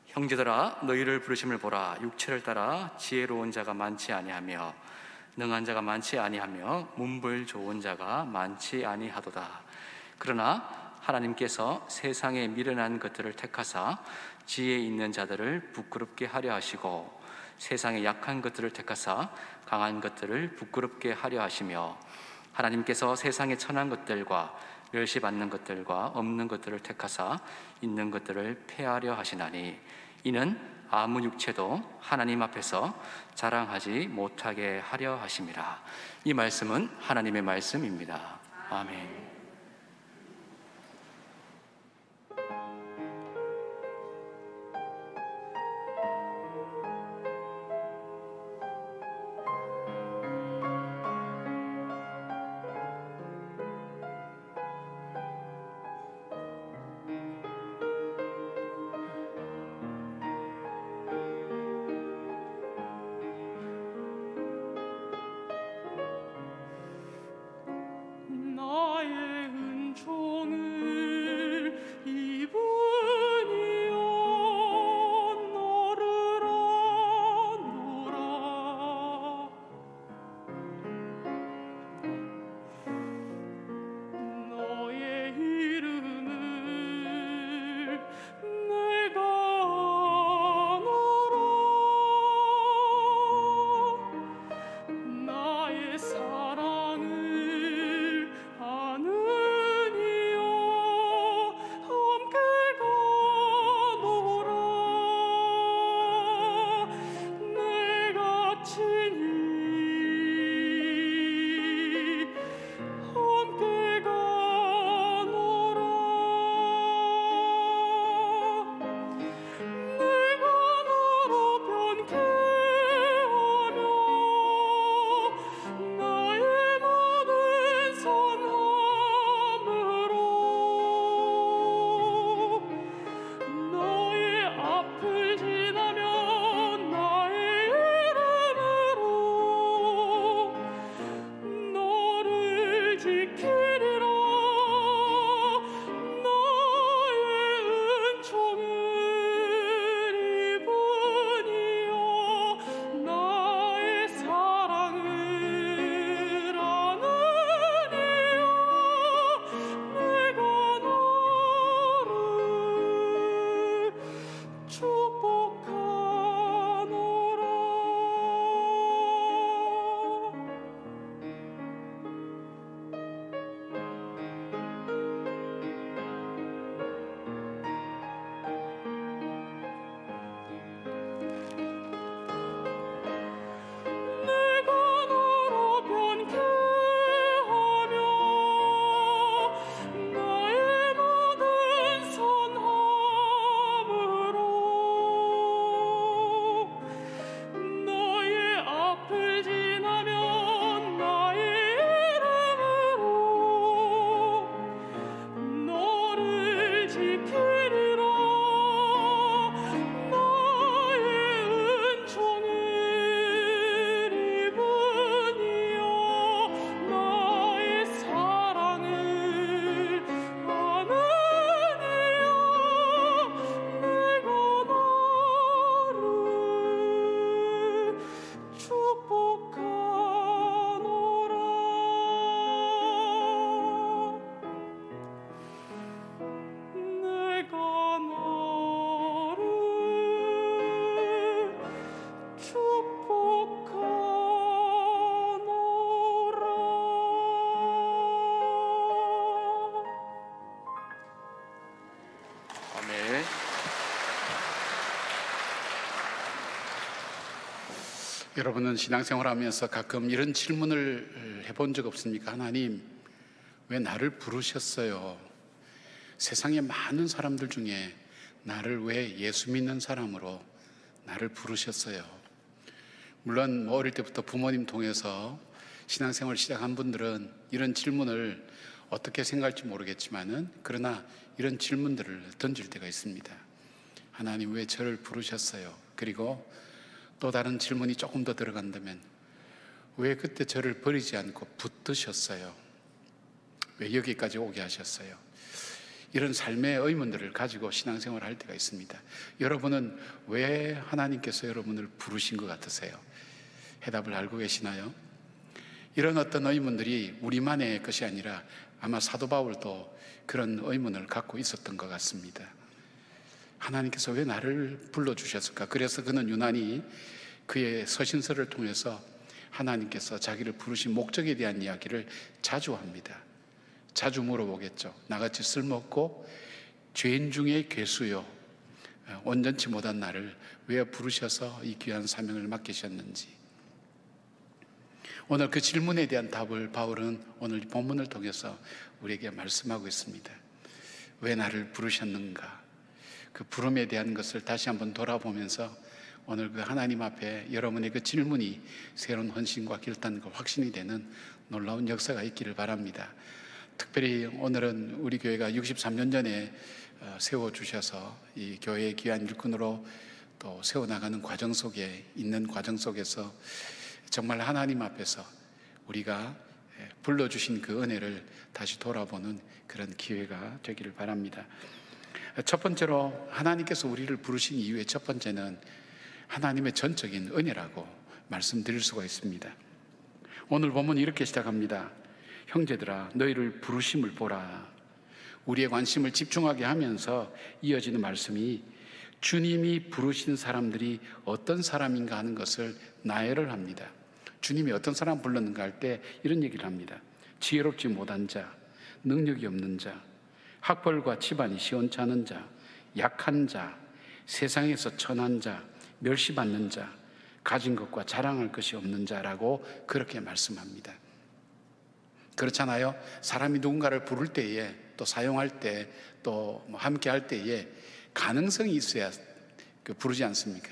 형제들아, 너희를 부르심을 보라. 육체를 따라 지혜로운 자가 많지 아니하며 능한 자가 많지 아니하며 문벌 좋은 자가 많지 아니하도다. 그러나 하나님께서 세상에 미련한 것들을 택하사 지혜 있는 자들을 부끄럽게 하려 하시고 세상에 약한 것들을 택하사 강한 것들을 부끄럽게 하려 하시며 하나님께서 세상에 천한 것들과 멸시받는 것들과 없는 것들을 택하사 있는 것들을 폐하려 하시나니 이는 아무 육체도 하나님 앞에서 자랑하지 못하게 하려 하심이라. 이 말씀은 하나님의 말씀입니다. 아멘. 나의 은총을 입으니여 너를 아노라. 너의 이름을 내가 아노라. 나의 사랑을 아느니여 함께 가노라. 내가 친히 함께 가노라. 내가 너로 변케하며 나의 모든 선함으로 너의 앞을 지나면 나의 이름으로 너를 지키리라. 나의 은총을 입으니여 나의 사랑을 아느니여 내가 너를 축복하노라. 내가 너로 변케하며 나의 모든 선함으로 너의 앞을 지나면 나의 이름으로 너를 지키리라. 나의 은총을 입으니여 나의 사랑을 아느니여 내가 너를 축복하노라. 내가 너를 축복하노라. 아멘. 여러분은 신앙생활하면서 가끔 이런 질문을 해본 적 없습니까? 하나님, 왜 나를 부르셨어요? 세상에 많은 사람들 중에 나를 왜 예수 믿는 사람으로 나를 부르셨어요? 물론 어릴 때부터 부모님 통해서 신앙생활을 시작한 분들은 이런 질문을 어떻게 생각할지 모르겠지만은 그러나 이런 질문들을 던질 때가 있습니다. 하나님, 왜 저를 부르셨어요? 그리고 또 다른 질문이 조금 더 들어간다면 왜 그때 저를 버리지 않고 붙드셨어요? 왜 여기까지 오게 하셨어요? 이런 삶의 의문들을 가지고 신앙생활을 할 때가 있습니다. 여러분은 왜 하나님께서 여러분을 부르신 것 같으세요? 해답을 알고 계시나요? 이런 어떤 의문들이 우리만의 것이 아니라 아마 사도 바울도 그런 의문을 갖고 있었던 것 같습니다. 하나님께서 왜 나를 불러주셨을까? 그래서 그는 유난히 그의 서신서를 통해서 하나님께서 자기를 부르신 목적에 대한 이야기를 자주 합니다. 자주 물어보겠죠. 나같이 쓸모없고 죄인 중에 괴수요, 온전치 못한 나를 왜 부르셔서 이 귀한 사명을 맡기셨는지. 오늘 그 질문에 대한 답을 바울은 오늘 본문을 통해서 우리에게 말씀하고 있습니다. 왜 나를 부르셨는가? 그 부름에 대한 것을 다시 한번 돌아보면서 오늘 그 하나님 앞에 여러분의 그 질문이 새로운 헌신과 결단과 확신이 되는 놀라운 역사가 있기를 바랍니다. 특별히 오늘은 우리 교회가 63년 전에 세워주셔서 이 교회의 귀한 일꾼으로 또 세워나가는 과정 속에 있는 과정 속에서 정말 하나님 앞에서 우리가 불러주신 그 은혜를 다시 돌아보는 그런 기회가 되기를 바랍니다. 첫 번째로 하나님께서 우리를 부르신 이유의 첫 번째는 하나님의 전적인 은혜라고 말씀드릴 수가 있습니다. 오늘 본문이 이렇게 시작합니다. 형제들아 너희를 부르심을 보라. 우리의 관심을 집중하게 하면서 이어지는 말씀이 주님이 부르신 사람들이 어떤 사람인가 하는 것을 나열을 합니다. 주님이 어떤 사람 불렀는가 할 때 이런 얘기를 합니다. 지혜롭지 못한 자, 능력이 없는 자, 학벌과 집안이 시원치 않은 자, 약한 자, 세상에서 천한 자, 멸시받는 자, 가진 것과 자랑할 것이 없는 자라고 그렇게 말씀합니다. 그렇잖아요. 사람이 누군가를 부를 때에 또 사용할 때 또 함께 할 때에 가능성이 있어야 부르지 않습니까?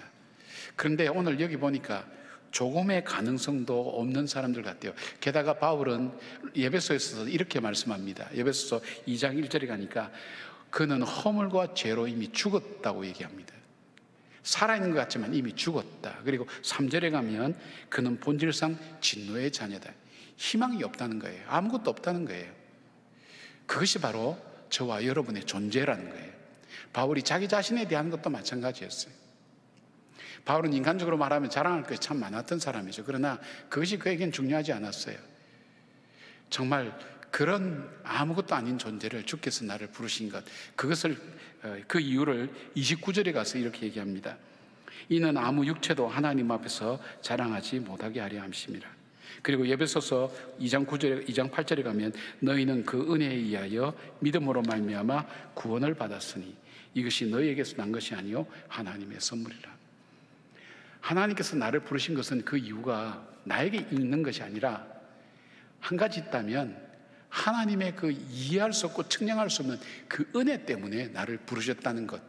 그런데 오늘 여기 보니까 조금의 가능성도 없는 사람들 같아요. 게다가 바울은 에베소에서 이렇게 말씀합니다. 에베소서 2장 1절에 가니까 그는 허물과 죄로 이미 죽었다고 얘기합니다. 살아있는 것 같지만 이미 죽었다. 그리고 3절에 가면 그는 본질상 진노의 자녀다. 희망이 없다는 거예요. 아무것도 없다는 거예요. 그것이 바로 저와 여러분의 존재라는 거예요. 바울이 자기 자신에 대한 것도 마찬가지였어요. 바울은 인간적으로 말하면 자랑할 것이 참 많았던 사람이죠. 그러나 그것이 그에겐 중요하지 않았어요. 정말 그런 아무것도 아닌 존재를 주께서 나를 부르신 것, 그것을 그 이유를 29절에 가서 이렇게 얘기합니다. 이는 아무 육체도 하나님 앞에서 자랑하지 못하게 하려 함심이라. 그리고 에베소서 2장 8절에 가면 너희는 그 은혜에 의하여 믿음으로 말미암아 구원을 받았으니 이것이 너희에게서 난 것이 아니요 하나님의 선물이라. 하나님께서 나를 부르신 것은 그 이유가 나에게 있는 것이 아니라 한 가지 있다면 하나님의 그 이해할 수 없고 측량할 수 없는 그 은혜 때문에 나를 부르셨다는 것,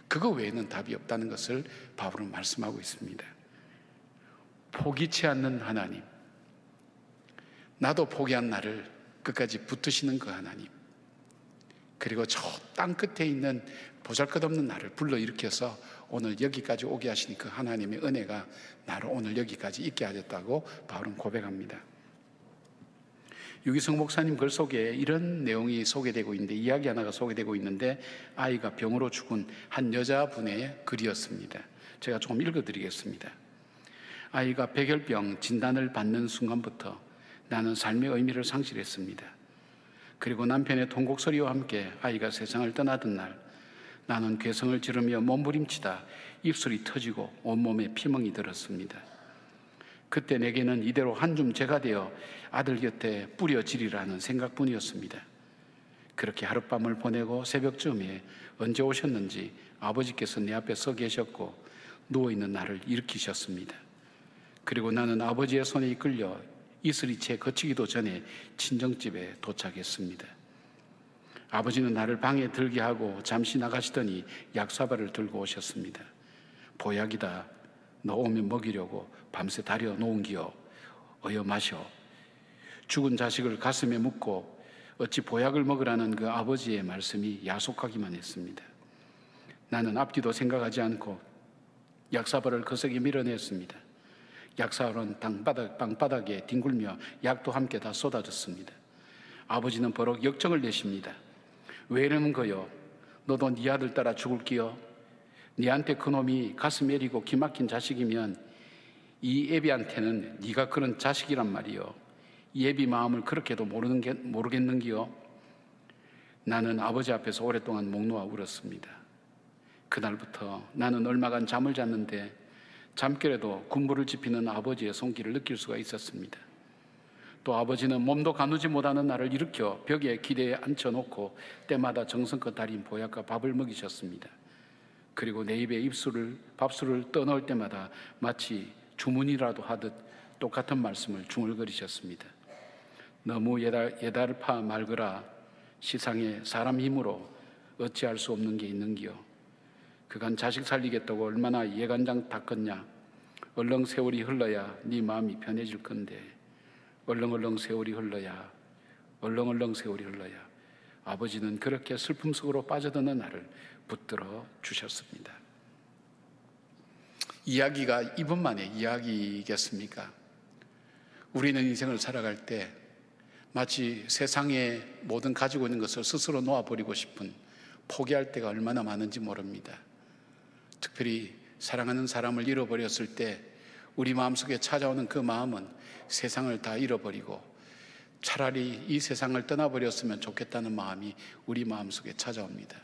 그거 외에는 답이 없다는 것을 바울은 말씀하고 있습니다. 포기치 않는 하나님, 나도 포기한 나를 끝까지 붙드시는 그 하나님, 그리고 저 땅 끝에 있는 보잘것없는 나를 불러일으켜서 오늘 여기까지 오게 하시니 그 하나님의 은혜가 나를 오늘 여기까지 있게 하셨다고 바울은 고백합니다. 유기성 목사님 글 속에 이런 내용이 소개되고 있는데, 이야기 하나가 소개되고 있는데, 아이가 병으로 죽은 한 여자분의 글이었습니다. 제가 조금 읽어드리겠습니다. 아이가 백혈병 진단을 받는 순간부터 나는 삶의 의미를 상실했습니다. 그리고 남편의 통곡소리와 함께 아이가 세상을 떠나던 날, 나는 괴성을 지르며 몸부림치다 입술이 터지고 온몸에 피멍이 들었습니다. 그때 내게는 이대로 한 줌 재가 되어 아들 곁에 뿌려지리라는 생각뿐이었습니다. 그렇게 하룻밤을 보내고 새벽쯤에 언제 오셨는지 아버지께서 내 앞에 서 계셨고 누워있는 나를 일으키셨습니다. 그리고 나는 아버지의 손에 이끌려 이슬이 채 거치기도 전에 친정집에 도착했습니다. 아버지는 나를 방에 들게 하고 잠시 나가시더니 약사발을 들고 오셨습니다. 보약이다. 너 오면 먹이려고 밤새 다려 놓은 기여. 어여 마셔. 죽은 자식을 가슴에 묻고 어찌 보약을 먹으라는 그 아버지의 말씀이 야속하기만 했습니다. 나는 앞뒤도 생각하지 않고 약사발을 거세게 밀어냈습니다. 약사발은 방바닥에 뒹굴며 약도 함께 다 쏟아졌습니다. 아버지는 버럭 역정을 내십니다. 왜 이러는 거요? 너도 네 아들 따라 죽을기요? 네한테 그놈이 가슴 애리고 기막힌 자식이면 이 애비한테는 네가 그런 자식이란 말이요. 이 애비 마음을 그렇게도 모르겠는기요? 나는 아버지 앞에서 오랫동안 목 놓아 울었습니다. 그날부터 나는 얼마간 잠을 잤는데 잠결에도 군부를 지피는 아버지의 손길을 느낄 수가 있었습니다. 또 아버지는 몸도 가누지 못하는 나를 일으켜 벽에 기대에 앉혀놓고 때마다 정성껏 달인 보약과 밥을 먹이셨습니다. 그리고 내 입에 밥술을 떠넣을 때마다 마치 주문이라도 하듯 똑같은 말씀을 중얼거리셨습니다. 너무 예달파 말거라. 시상에 사람 힘으로 어찌할 수 없는 게 있는기요. 그간 자식 살리겠다고 얼마나 예간장 닦았냐. 얼렁 세월이 흘러야 네 마음이 편해질 건데 얼렁얼렁 세월이 흘러야 얼렁얼렁 세월이 흘러야 아버지는 그렇게 슬픔 속으로 빠져드는 나를 붙들어 주셨습니다. 이야기가 이분만의 이야기겠습니까? 우리는 인생을 살아갈 때 마치 세상의 모든 가지고 있는 것을 스스로 놓아버리고 싶은 포기할 때가 얼마나 많은지 모릅니다. 특별히 사랑하는 사람을 잃어버렸을 때 우리 마음속에 찾아오는 그 마음은 세상을 다 잃어버리고 차라리 이 세상을 떠나버렸으면 좋겠다는 마음이 우리 마음속에 찾아옵니다.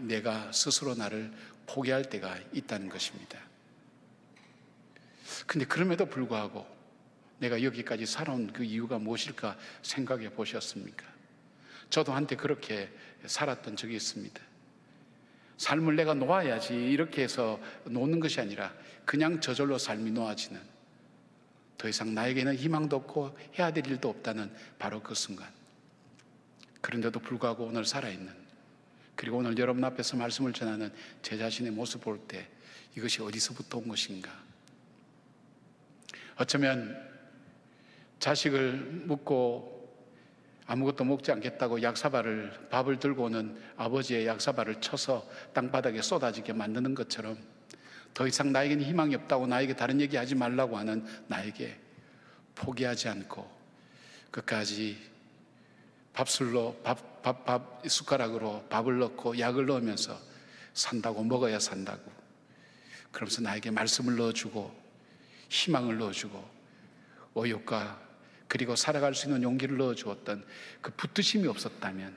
내가 스스로 나를 포기할 때가 있다는 것입니다. 근데 그럼에도 불구하고 내가 여기까지 살아온 그 이유가 무엇일까 생각해 보셨습니까? 저도 한때 그렇게 살았던 적이 있습니다. 삶을 내가 놓아야지 이렇게 해서 놓는 것이 아니라 그냥 저절로 삶이 놓아지는, 더 이상 나에게는 희망도 없고 해야 될 일도 없다는 바로 그 순간. 그런데도 불구하고 오늘 살아있는, 그리고 오늘 여러분 앞에서 말씀을 전하는 제 자신의 모습 볼 때 이것이 어디서부터 온 것인가? 어쩌면 자식을 묻고 아무것도 먹지 않겠다고 약사발을, 밥을 들고 오는 아버지의 약사발을 쳐서 땅바닥에 쏟아지게 만드는 것처럼 더 이상 나에게는 희망이 없다고 나에게 다른 얘기 하지 말라고 하는 나에게 포기하지 않고 끝까지 밥술로 밥 숟가락으로 밥을 넣고 약을 넣으면서 산다고, 먹어야 산다고, 그러면서 나에게 말씀을 넣어주고 희망을 넣어주고 의욕과 그리고 살아갈 수 있는 용기를 넣어주었던 그 붙드심이 없었다면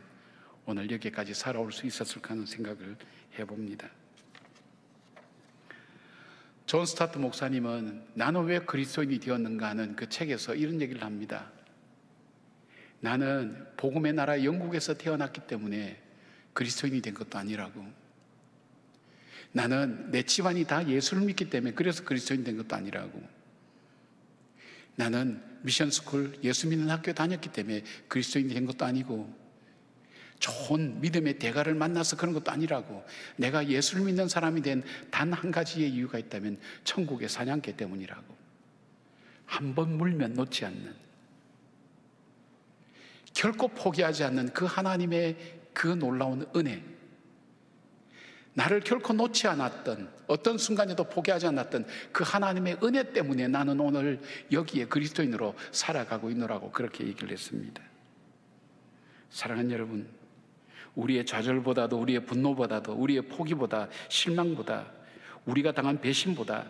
오늘 여기까지 살아올 수 있었을까 하는 생각을 해봅니다. 존 스타트 목사님은 나는 왜 그리스도인이 되었는가 하는 그 책에서 이런 얘기를 합니다. 나는 복음의 나라 영국에서 태어났기 때문에 그리스도인이 된 것도 아니라고. 나는 내 집안이 다 예수를 믿기 때문에 그래서 그리스도인 된 것도 아니라고. 나는 미션스쿨 예수 믿는 학교 다녔기 때문에 그리스도인이 된 것도 아니고, 좋은 믿음의 대가를 만나서 그런 것도 아니라고. 내가 예수를 믿는 사람이 된 단 한 가지의 이유가 있다면 천국의 사냥개 때문이라고. 한 번 물면 놓지 않는, 결코 포기하지 않는 그 하나님의 그 놀라운 은혜, 나를 결코 놓지 않았던, 어떤 순간에도 포기하지 않았던 그 하나님의 은혜 때문에 나는 오늘 여기에 그리스도인으로 살아가고 있노라고 그렇게 얘기를 했습니다. 사랑하는 여러분, 우리의 좌절보다도, 우리의 분노보다도, 우리의 포기보다, 실망보다, 우리가 당한 배신보다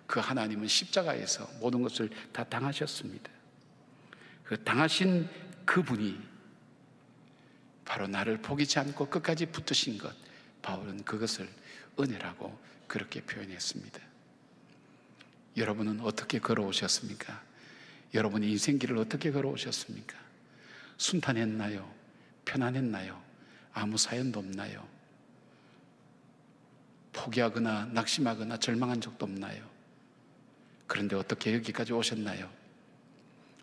그 하나님은 십자가에서 모든 것을 다 당하셨습니다. 그 당하신 그분이 바로 나를 포기치 않고 끝까지 붙으신 것, 바울은 그것을 은혜라고 그렇게 표현했습니다. 여러분은 어떻게 걸어오셨습니까? 여러분의 인생길을 어떻게 걸어오셨습니까? 순탄했나요? 편안했나요? 아무 사연도 없나요? 포기하거나 낙심하거나 절망한 적도 없나요? 그런데 어떻게 여기까지 오셨나요?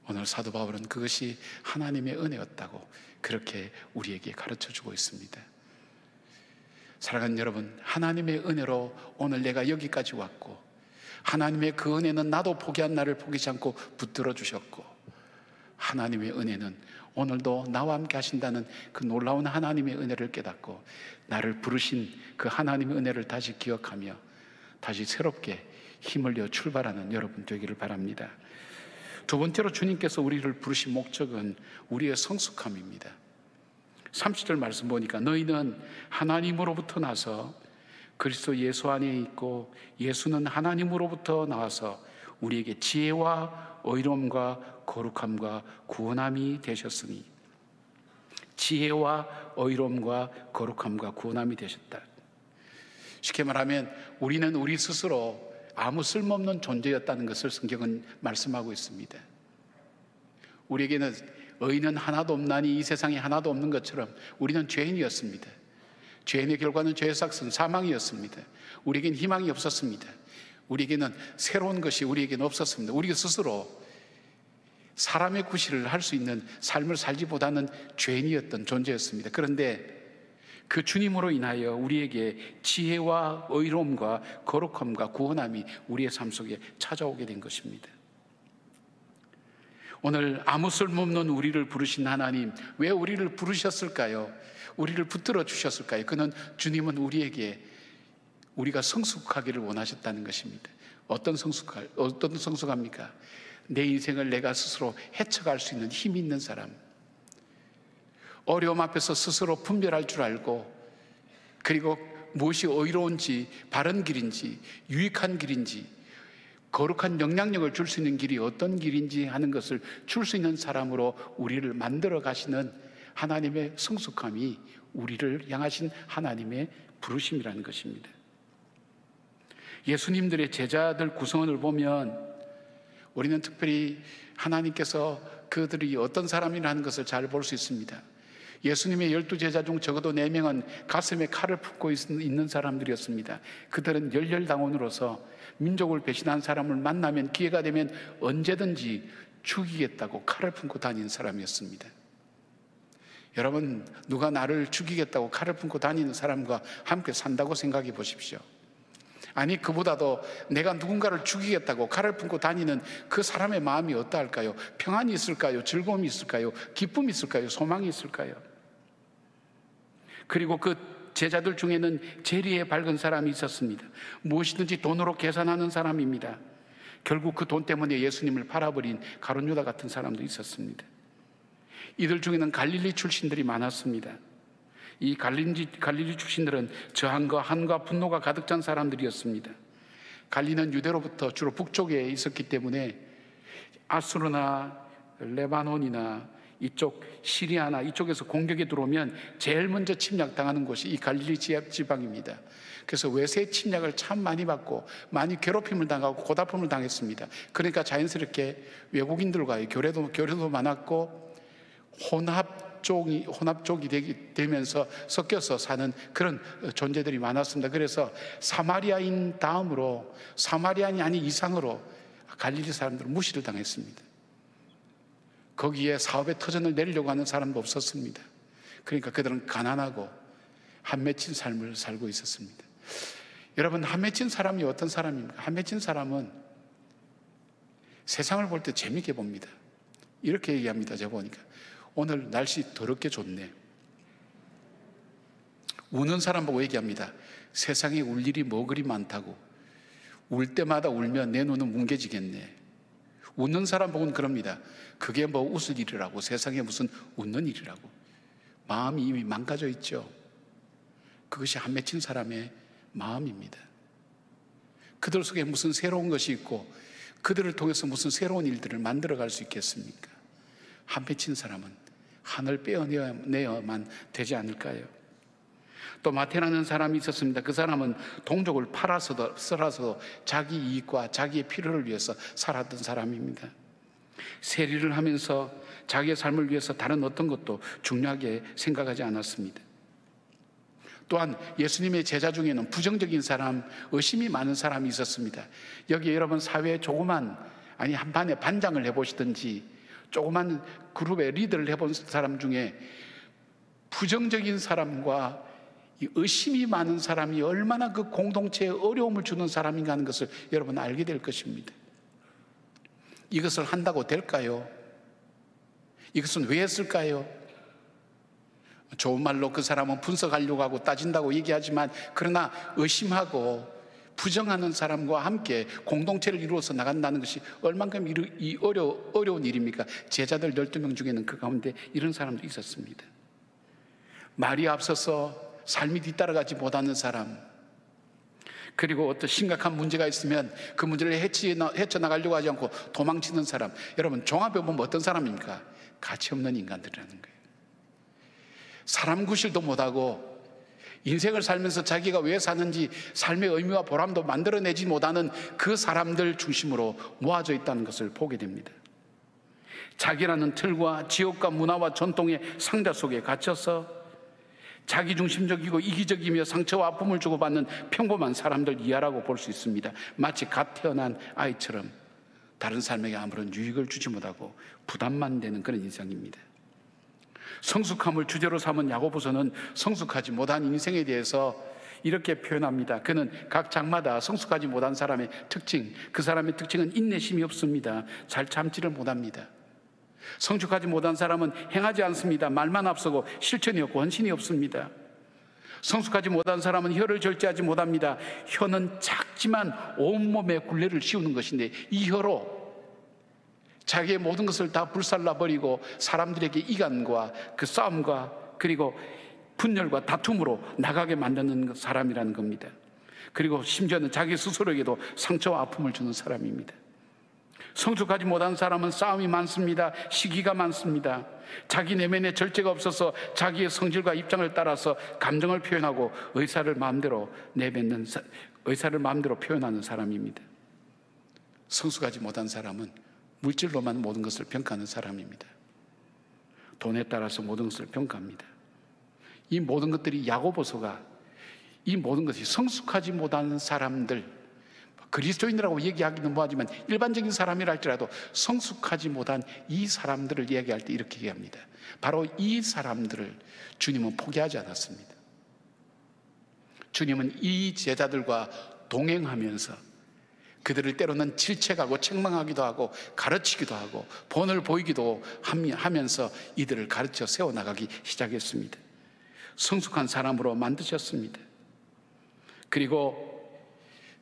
오늘 사도 바울은 그것이 하나님의 은혜였다고 그렇게 우리에게 가르쳐주고 있습니다. 사랑하는 여러분, 하나님의 은혜로 오늘 내가 여기까지 왔고, 하나님의 그 은혜는 나도 포기한 나를 포기치 않고 붙들어 주셨고, 하나님의 은혜는 오늘도 나와 함께 하신다는 그 놀라운 하나님의 은혜를 깨닫고 나를 부르신 그 하나님의 은혜를 다시 기억하며 다시 새롭게 힘을 내어 출발하는 여러분 되기를 바랍니다. 두 번째로 주님께서 우리를 부르신 목적은 우리의 성숙함입니다. 30절 말씀 보니까 너희는 하나님으로부터 나서 그리스도 예수 안에 있고 예수는 하나님으로부터 나와서 우리에게 지혜와 의로움과 거룩함과 구원함이 되셨으니, 지혜와 의로움과 거룩함과 구원함이 되셨다. 쉽게 말하면 우리는 우리 스스로 아무 쓸모없는 존재였다는 것을 성경은 말씀하고 있습니다. 우리에게는 의인은 하나도 없나니 이 세상에 하나도 없는 것처럼 우리는 죄인이었습니다. 죄인의 결과는 죄의 삭은 사망이었습니다. 우리에겐 희망이 없었습니다. 우리에게는 새로운 것이 우리에게는 없었습니다. 우리 스스로 사람의 구실을 할 수 있는 삶을 살기보다는 죄인이었던 존재였습니다. 그런데 그 주님으로 인하여 우리에게 지혜와 의로움과 거룩함과 구원함이 우리의 삶 속에 찾아오게 된 것입니다. 오늘 아무 쓸모없는 우리를 부르신 하나님, 왜 우리를 부르셨을까요? 우리를 붙들어 주셨을까요? 그는 주님은 우리에게 우리가 성숙하기를 원하셨다는 것입니다. 어떤 성숙합니까? 내 인생을 내가 스스로 헤쳐갈 수 있는 힘이 있는 사람, 어려움 앞에서 스스로 분별할 줄 알고, 그리고 무엇이 의로운지, 바른 길인지, 유익한 길인지, 거룩한 영향력을 줄 수 있는 길이 어떤 길인지 하는 것을 줄 수 있는 사람으로 우리를 만들어 가시는 하나님의 성숙함이 우리를 향하신 하나님의 부르심이라는 것입니다. 예수님들의 제자들 구성원을 보면 우리는 특별히 하나님께서 그들이 어떤 사람이라는 것을 잘 볼 수 있습니다. 예수님의 12제자 중 적어도 4명은 가슴에 칼을 품고 있는 사람들이었습니다. 그들은 열렬당원으로서 민족을 배신한 사람을 만나면, 기회가 되면 언제든지 죽이겠다고 칼을 품고 다니는 사람이었습니다. 여러분, 누가 나를 죽이겠다고 칼을 품고 다니는 사람과 함께 산다고 생각해 보십시오. 아니, 그보다도 내가 누군가를 죽이겠다고 칼을 품고 다니는 그 사람의 마음이 어떠할까요? 평안이 있을까요? 즐거움이 있을까요? 기쁨이 있을까요? 소망이 있을까요? 그리고 그 제자들 중에는 재리에 밝은 사람이 있었습니다. 무엇이든지 돈으로 계산하는 사람입니다. 결국 그 돈 때문에 예수님을 팔아버린 가룟 유다 같은 사람도 있었습니다. 이들 중에는 갈릴리 출신들이 많았습니다. 이 갈릴리 출신들은 저항과 한과 분노가 가득 찬 사람들이었습니다. 갈리는 유대로부터 주로 북쪽에 있었기 때문에 아수르나 레바논이나 이쪽 시리아나 이쪽에서 공격이 들어오면 제일 먼저 침략당하는 곳이 이 갈릴리 지방입니다. 그래서 외세 침략을 참 많이 받고 많이 괴롭힘을 당하고 고달픔을 당했습니다. 그러니까 자연스럽게 외국인들과의 교류도 많았고 혼합족이 되면서 섞여서 사는 그런 존재들이 많았습니다. 그래서 사마리아인 다음으로, 사마리아인이 아닌 이상으로 갈릴리 사람들은 무시를 당했습니다. 거기에 사업의 터전을 내리려고 하는 사람도 없었습니다. 그러니까 그들은 가난하고 한맺힌 삶을 살고 있었습니다. 여러분, 한맺힌 사람이 어떤 사람입니까? 한맺힌 사람은 세상을 볼 때 재밌게 봅니다. 이렇게 얘기합니다. 제가 보니까 오늘 날씨 더럽게 좋네. 우는 사람 보고 얘기합니다. 세상에 울 일이 뭐 그리 많다고. 울 때마다 울면 내 눈은 뭉개지겠네. 웃는 사람 보고는 그럽니다. 그게 뭐 웃을 일이라고, 세상에 무슨 웃는 일이라고. 마음이 이미 망가져 있죠. 그것이 한 맺힌 사람의 마음입니다. 그들 속에 무슨 새로운 것이 있고 그들을 통해서 무슨 새로운 일들을 만들어갈 수 있겠습니까? 한 맺힌 사람은 하늘 빼어내야만 되지 않을까요? 또 마테라는 사람이 있었습니다. 그 사람은 동족을 썰어서 자기 이익과 자기의 필요를 위해서 살았던 사람입니다. 세리를 하면서 자기의 삶을 위해서 다른 어떤 것도 중요하게 생각하지 않았습니다. 또한 예수님의 제자 중에는 부정적인 사람, 의심이 많은 사람이 있었습니다. 여기 여러분 사회에 한 반에 반장을 해보시든지 조그만 그룹의 리더를 해본 사람 중에 부정적인 사람과 이 의심이 많은 사람이 얼마나 그 공동체에 어려움을 주는 사람인가 하는 것을 여러분 알게 될 것입니다. 이것을 한다고 될까요? 이것은 왜 했을까요? 좋은 말로 그 사람은 분석하려고 하고 따진다고 얘기하지만, 그러나 의심하고 부정하는 사람과 함께 공동체를 이루어서 나간다는 것이 얼만큼 어려운 일입니까? 제자들 12명 중에는 그 가운데 이런 사람도 있었습니다. 말이 앞서서 삶이 뒤따라가지 못하는 사람, 그리고 어떤 심각한 문제가 있으면 그 문제를 헤쳐나가려고 하지 않고 도망치는 사람. 여러분, 종합해 보면 어떤 사람입니까? 가치 없는 인간들이라는 거예요. 사람 구실도 못하고 인생을 살면서 자기가 왜 사는지 삶의 의미와 보람도 만들어내지 못하는 그 사람들 중심으로 모아져 있다는 것을 보게 됩니다. 자기라는 틀과 지역과 문화와 전통의 상자 속에 갇혀서 자기중심적이고 이기적이며 상처와 아픔을 주고받는 평범한 사람들 이하라고 볼 수 있습니다. 마치 갓 태어난 아이처럼 다른 삶에게 아무런 유익을 주지 못하고 부담만 되는 그런 인생입니다. 성숙함을 주제로 삼은 야고보서는 성숙하지 못한 인생에 대해서 이렇게 표현합니다. 그는 각 장마다 성숙하지 못한 사람의 특징, 그 사람의 특징은 인내심이 없습니다. 잘 참지를 못합니다. 성숙하지 못한 사람은 행하지 않습니다. 말만 앞서고 실천이 없고 헌신이 없습니다. 성숙하지 못한 사람은 혀를 절제하지 못합니다. 혀는 작지만 온몸에 굴레를 씌우는 것인데 이 혀로 자기의 모든 것을 다 불살라버리고 사람들에게 이간과 그 싸움과 그리고 분열과 다툼으로 나가게 만드는 사람이라는 겁니다. 그리고 심지어는 자기 스스로에게도 상처와 아픔을 주는 사람입니다. 성숙하지 못한 사람은 싸움이 많습니다. 시기가 많습니다. 자기 내면에 절제가 없어서 자기의 성질과 입장을 따라서 감정을 표현하고 의사를 마음대로 표현하는 사람입니다. 성숙하지 못한 사람은 물질로만 모든 것을 평가하는 사람입니다. 돈에 따라서 모든 것을 평가합니다. 이 모든 것들이 야고보서가 이 모든 것이 성숙하지 못한 사람들, 그리스도인이라고 얘기하기는 뭐하지만 일반적인 사람이라 할지라도 성숙하지 못한 이 사람들을 얘기할 때 이렇게 얘기합니다. 바로 이 사람들을 주님은 포기하지 않았습니다. 주님은 이 제자들과 동행하면서 그들을 때로는 질책하고 책망하기도 하고 가르치기도 하고 본을 보이기도 하면서 이들을 가르쳐 세워나가기 시작했습니다. 성숙한 사람으로 만드셨습니다. 그리고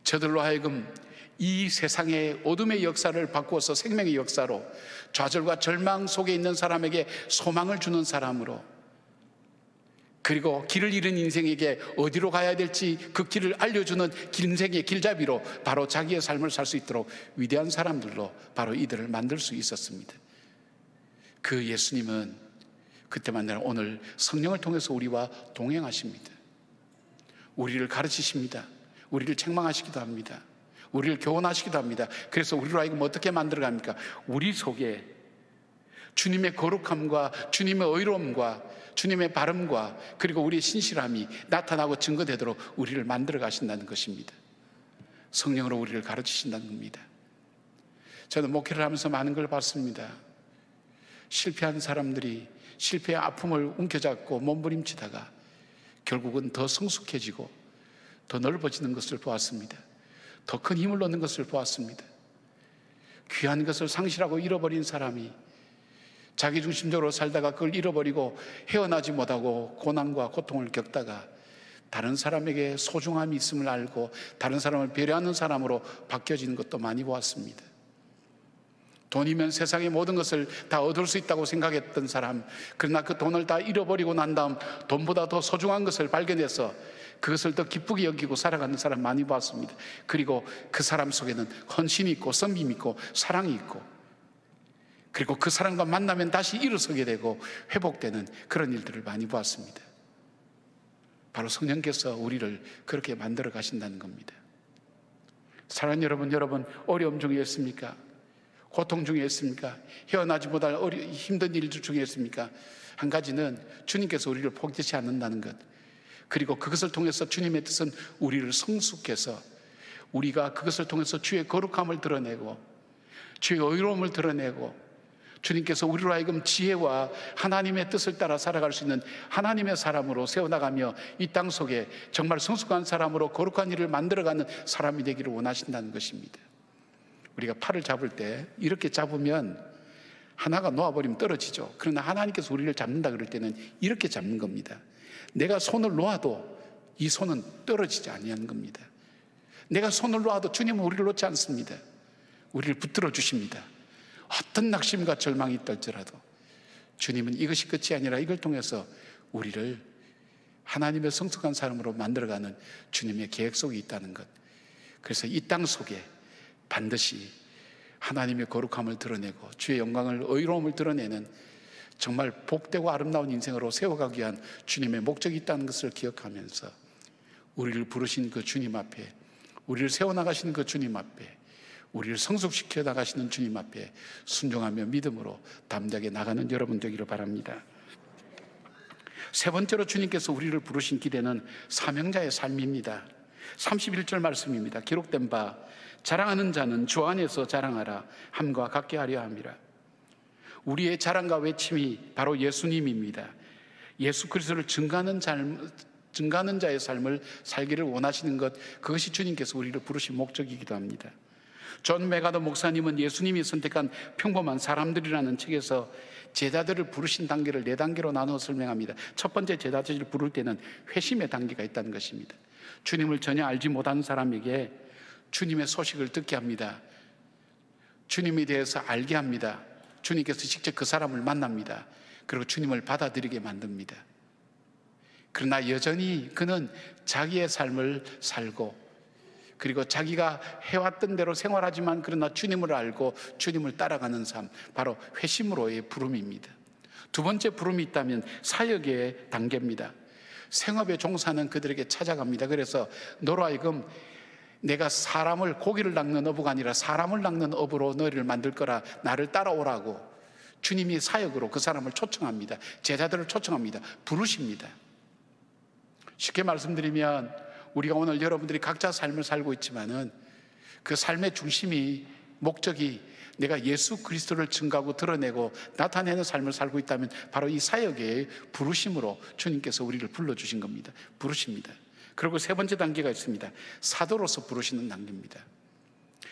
저들로 하여금 이 세상의 어둠의 역사를 바꾸어서 생명의 역사로 좌절과 절망 속에 있는 사람에게 소망을 주는 사람으로, 그리고 길을 잃은 인생에게 어디로 가야 될지 그 길을 알려주는 인생의 길잡이로 바로 자기의 삶을 살 수 있도록 위대한 사람들로 바로 이들을 만들 수 있었습니다. 그 예수님은 그때만 아니라 오늘 성령을 통해서 우리와 동행하십니다. 우리를 가르치십니다. 우리를 책망하시기도 합니다. 우리를 교훈하시기도 합니다. 그래서 우리로 하여금 어떻게 만들어갑니까? 우리 속에 주님의 거룩함과 주님의 의로움과 주님의 바름과 그리고 우리의 신실함이 나타나고 증거되도록 우리를 만들어 가신다는 것입니다. 성령으로 우리를 가르치신다는 겁니다. 저는 목회를 하면서 많은 걸 봤습니다. 실패한 사람들이 실패의 아픔을 움켜잡고 몸부림치다가 결국은 더 성숙해지고 더 넓어지는 것을 보았습니다. 더 큰 힘을 얻는 것을 보았습니다. 귀한 것을 상실하고 잃어버린 사람이 자기중심적으로 살다가 그걸 잃어버리고 헤어나지 못하고 고난과 고통을 겪다가 다른 사람에게 소중함이 있음을 알고 다른 사람을 배려하는 사람으로 바뀌어지는 것도 많이 보았습니다. 돈이면 세상의 모든 것을 다 얻을 수 있다고 생각했던 사람, 그러나 그 돈을 다 잃어버리고 난 다음 돈보다 더 소중한 것을 발견해서 그것을 더 기쁘게 여기고 살아가는 사람 많이 봤습니다. 그리고 그 사람 속에는 헌신이 있고 섬김이 있고 사랑이 있고, 그리고 그 사람과 만나면 다시 일어서게 되고 회복되는 그런 일들을 많이 보았습니다. 바로 성령께서 우리를 그렇게 만들어 가신다는 겁니다. 사랑하는 여러분 어려움 중에 있습니까? 고통 중에 있습니까? 헤어나지 못할 힘든 일들 중에 있습니까? 한 가지는 주님께서 우리를 포기하지 않는다는 것, 그리고 그것을 통해서 주님의 뜻은 우리를 성숙해서 우리가 그것을 통해서 주의 거룩함을 드러내고 주의 의로움을 드러내고 주님께서 우리로 하여금 지혜와 하나님의 뜻을 따라 살아갈 수 있는 하나님의 사람으로 세워나가며 이 땅 속에 정말 성숙한 사람으로 거룩한 일을 만들어가는 사람이 되기를 원하신다는 것입니다. 우리가 팔을 잡을 때 이렇게 잡으면 하나가 놓아버리면 떨어지죠. 그러나 하나님께서 우리를 잡는다 그럴 때는 이렇게 잡는 겁니다. 내가 손을 놓아도 이 손은 떨어지지 아니하는 겁니다. 내가 손을 놓아도 주님은 우리를 놓지 않습니다. 우리를 붙들어 주십니다. 어떤 낙심과 절망이 있달지라도 주님은 이것이 끝이 아니라 이걸 통해서 우리를 하나님의 성숙한 사람으로 만들어가는 주님의 계획 속에 있다는 것. 그래서 이 땅 속에 반드시 하나님의 거룩함을 드러내고 주의 영광을, 의로움을 드러내는 정말 복되고 아름다운 인생으로 세워가기 위한 주님의 목적이 있다는 것을 기억하면서 우리를 부르신 그 주님 앞에, 우리를 세워나가시는 그 주님 앞에, 우리를 성숙시켜 나가시는 주님 앞에 순종하며 믿음으로 담대하게 나가는 여러분 되기를 바랍니다. 세 번째로 주님께서 우리를 부르신 기대는 사명자의 삶입니다. 31절 말씀입니다. 기록된 바 자랑하는 자는 주 안에서 자랑하라 함과 같게 하려 함이라. 우리의 자랑과 외침이 바로 예수님입니다. 예수 그리스도를 증거하는 자의 삶을 살기를 원하시는 것, 그것이 주님께서 우리를 부르신 목적이기도 합니다. 존 메가더 목사님은 예수님이 선택한 평범한 사람들이라는 책에서 제자들을 부르신 단계를 4단계로 나누어 설명합니다. 첫 번째, 제자들을 부를 때는 회심의 단계가 있다는 것입니다. 주님을 전혀 알지 못하는 사람에게 주님의 소식을 듣게 합니다. 주님에 대해서 알게 합니다. 주님께서 직접 그 사람을 만납니다. 그리고 주님을 받아들이게 만듭니다. 그러나 여전히 그는 자기의 삶을 살고, 그리고 자기가 해왔던 대로 생활하지만 그러나 주님을 알고 주님을 따라가는 삶, 바로 회심으로의 부름입니다. 두 번째 부름이 있다면 사역의 단계입니다. 생업에 종사하는 그들에게 찾아갑니다. 그래서 너로 하여금 내가 사람을, 고기를 낚는 어부가 아니라 사람을 낚는 어부로 너희를 만들 거라, 나를 따라오라고 주님이 사역으로 그 사람을 초청합니다. 제자들을 초청합니다. 부르십니다. 쉽게 말씀드리면 우리가 오늘 여러분들이 각자 삶을 살고 있지만은 그 삶의 중심이, 목적이 내가 예수 그리스도를 증거하고 드러내고 나타내는 삶을 살고 있다면 바로 이 사역의 부르심으로 주님께서 우리를 불러주신 겁니다. 부르십니다. 그리고 세 번째 단계가 있습니다. 사도로서 부르시는 단계입니다.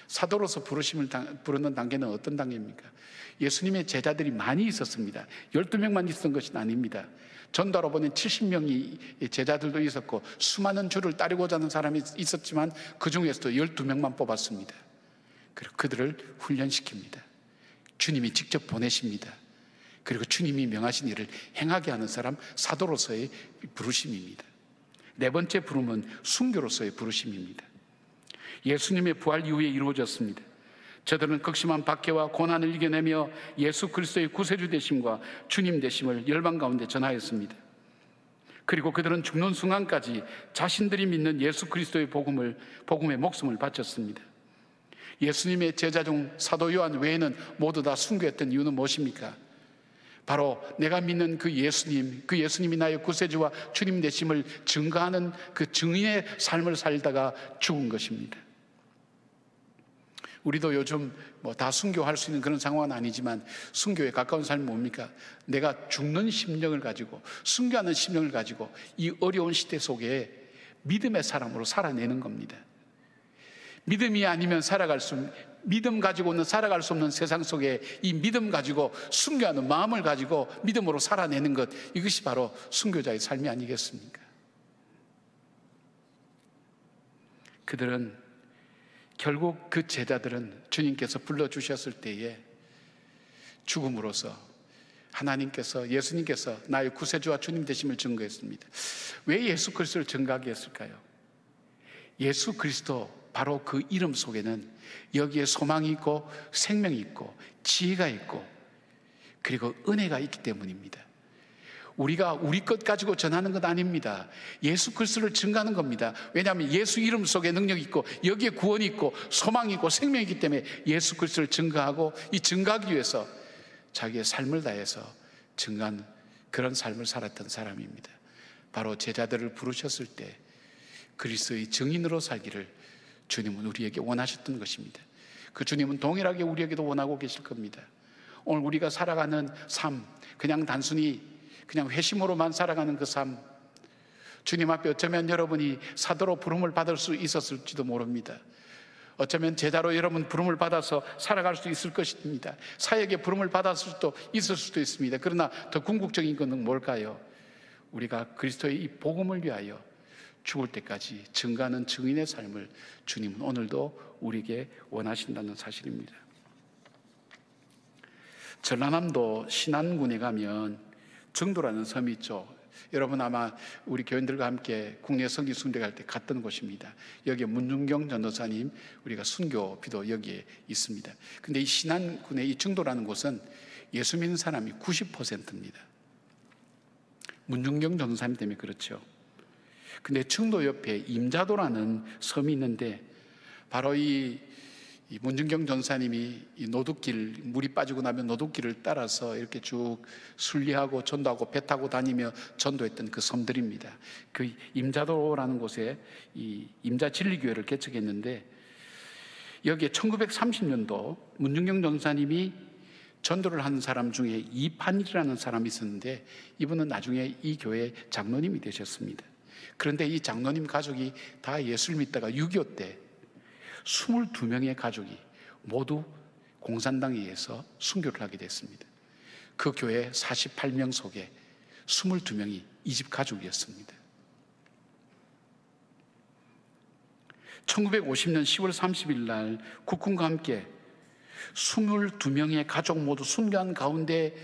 사도로서 부르는 단계는 어떤 단계입니까? 예수님의 제자들이 많이 있었습니다. 12명만 있었던 것이 아닙니다. 전도하러 보낸 70명이 제자들도 있었고 수많은 주를 따르고자 하는 사람이 있었지만 그 중에서도 12명만 뽑았습니다. 그리고 그들을 훈련시킵니다. 주님이 직접 보내십니다. 그리고 주님이 명하신 일을 행하게 하는 사람, 사도로서의 부르심입니다. 네 번째 부름은 순교로서의 부르심입니다. 예수님의 부활 이후에 이루어졌습니다. 저들은 극심한 박해와 고난을 이겨내며 예수 그리스도의 구세주 되심과 주님 되심을 열방 가운데 전하였습니다. 그리고 그들은 죽는 순간까지 자신들이 믿는 예수 그리스도의 복음에 목숨을 바쳤습니다. 예수님의 제자 중 사도 요한 외에는 모두 다 순교했던 이유는 무엇입니까? 바로 내가 믿는 그 예수님이 나의 구세주와 주님 되심을 증거하는 그 증인의 삶을 살다가 죽은 것입니다. 우리도 요즘 다 순교할 수 있는 그런 상황은 아니지만 순교에 가까운 삶이 뭡니까? 내가 죽는 심령을 가지고, 순교하는 심령을 가지고 이 어려운 시대 속에 믿음의 사람으로 살아내는 겁니다. 믿음이 아니면 믿음 가지고는 살아갈 수 없는 세상 속에 이 믿음 가지고 순교하는 마음을 가지고 믿음으로 살아내는 것, 이것이 바로 순교자의 삶이 아니겠습니까? 결국 그 제자들은 주님께서 불러주셨을 때에 죽음으로써 예수님께서 나의 구세주와 주님 되심을 증거했습니다. 왜 예수 그리스도를 증거하게 했을까요? 예수 그리스도, 바로 그 이름 속에는 여기에 소망이 있고 생명이 있고 지혜가 있고 그리고 은혜가 있기 때문입니다. 우리가 우리 것 가지고 전하는 것 아닙니다. 예수 그리스도를 증거하는 겁니다. 왜냐하면 예수 이름 속에 능력이 있고 여기에 구원이 있고 소망이 있고 생명이 있기 때문에 예수 그리스도를 증거하고, 이 증거하기 위해서 자기의 삶을 다해서 증거한 그런 삶을 살았던 사람입니다. 바로 제자들을 부르셨을 때 그리스도의 증인으로 살기를 주님은 우리에게 원하셨던 것입니다. 그 주님은 동일하게 우리에게도 원하고 계실 겁니다. 오늘 우리가 살아가는 삶, 단순히 회심으로만 살아가는 그 삶, 주님 앞에 어쩌면 여러분이 사도로 부름을 받을 수 있었을지도 모릅니다. 어쩌면 제자로 여러분 부름을 받아서 살아갈 수 있을 것입니다. 사역의 부름을 받았을 수도 있을 수도 있습니다. 그러나 더 궁극적인 것은 뭘까요? 우리가 그리스도의 이 복음을 위하여 죽을 때까지 증거하는 증인의 삶을 주님은 오늘도 우리에게 원하신다는 사실입니다. 전라남도 신안군에 가면 정도라는 섬이 있죠. 여러분 아마 우리 교인들과 함께 국내 성지 순례 갈 때 갔던 곳입니다. 여기에 문중경 전도사님 우리가 순교비도 여기에 있습니다. 근데 이 신안군의 이 정도라는 곳은 예수 믿는 사람이 90%입니다. 문중경 전도사님 때문에 그렇죠. 근데 청도 옆에 임자도라는 섬이 있는데 바로 이 문중경 전사님이 이 노둣길, 물이 빠지고 나면 노둣길을 따라서 이렇게 쭉 순례하고 전도하고 배 타고 다니며 전도했던 그 섬들입니다. 그 임자도라는 곳에 이 임자진리교회를 개척했는데 여기에 1930년도 문중경 전사님이 전도를 하는 사람 중에 이판일이라는 사람이 있었는데 이분은 나중에 이 교회 장로님이 되셨습니다. 그런데 이 장로님 가족이 다 예수를 믿다가 6.25 때 22명의 가족이 모두 공산당에 의해서 순교를 하게 됐습니다. 그 교회 48명 속에 22명이 이 집 가족이었습니다. 1950년 10월 30일 날 국군과 함께 22명의 가족 모두 순교한 가운데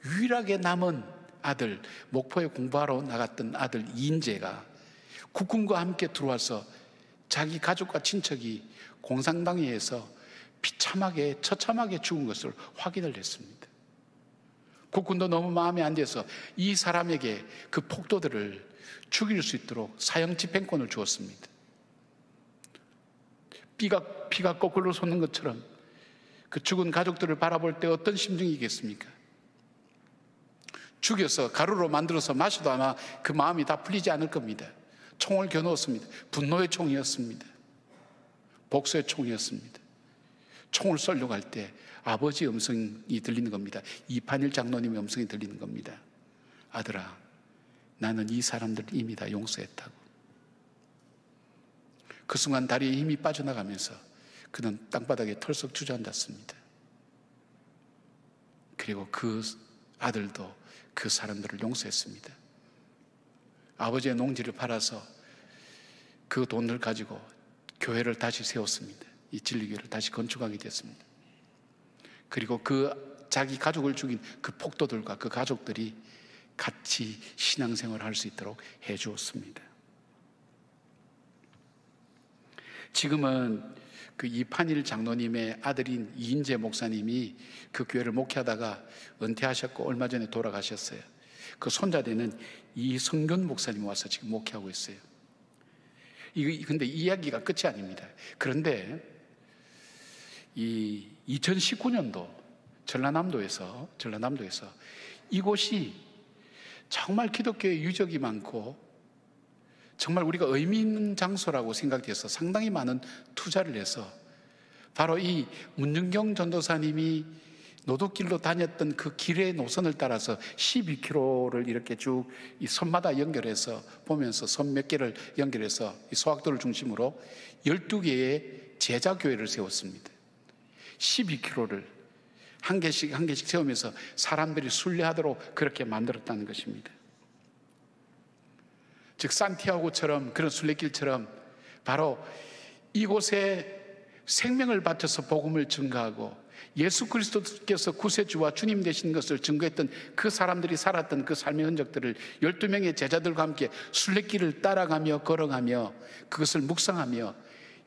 유일하게 남은 아들, 목포에 공부하러 나갔던 아들 이인재가 국군과 함께 들어와서 자기 가족과 친척이 공산당에 의해서 비참하게 처참하게 죽은 것을 확인을 했습니다. 국군도 너무 마음에 안 들어서 이 사람에게 그 폭도들을 죽일 수 있도록 사형 집행권을 주었습니다. 피가 거꾸로 솟는 것처럼 그 죽은 가족들을 바라볼 때 어떤 심정이겠습니까? 죽여서 가루로 만들어서 마셔도 아마 그 마음이 다 풀리지 않을 겁니다. 총을 겨누었습니다. 분노의 총이었습니다. 복수의 총이었습니다. 총을 쏘려고 할 때 아버지의 음성이 들리는 겁니다. 이판일 장로님의 음성이 들리는 겁니다. 아들아, 나는 이 사람들을 이미 다 용서했다고. 그 순간 다리에 힘이 빠져나가면서 그는 땅바닥에 털썩 주저앉았습니다. 그리고 그 아들도 그 사람들을 용서했습니다. 아버지의 농지를 팔아서 그 돈을 가지고 교회를 다시 세웠습니다. 이 진리교회를 다시 건축하게 됐습니다. 그리고 그 자기 가족을 죽인 그 폭도들과 그 가족들이 같이 신앙생활을 할 수 있도록 해 주었습니다. 지금은 그 이판일 장로님의 아들인 이인재 목사님이 그 교회를 목회하다가 은퇴하셨고 얼마 전에 돌아가셨어요. 그 손자되는 이성균 목사님 와서 지금 목회하고 있어요. 근데 이야기가 끝이 아닙니다. 그런데 이 2019년도 전라남도에서 이곳이 정말 기독교의 유적이 많고 정말 우리가 의미 있는 장소라고 생각돼서 상당히 많은 투자를 해서 바로 이 문중경 전도사님이 노둣길로 다녔던 그 길의 노선을 따라서 12km를 이렇게 쭉 이 섬마다 연결해서 보면서 섬 몇 개를 연결해서 이 소학도를 중심으로 12개의 제자교회를 세웠습니다. 12km를 한 개씩 세우면서 사람들이 순례하도록 그렇게 만들었다는 것입니다. 즉 산티아고처럼 그런 순례길처럼 바로 이곳에 생명을 바쳐서 복음을 증거하고 예수 그리스도께서 구세주와 주님 되신 것을 증거했던 그 사람들이 살았던 그 삶의 흔적들을 12명의 제자들과 함께 순례길을 따라가며 걸어가며 그것을 묵상하며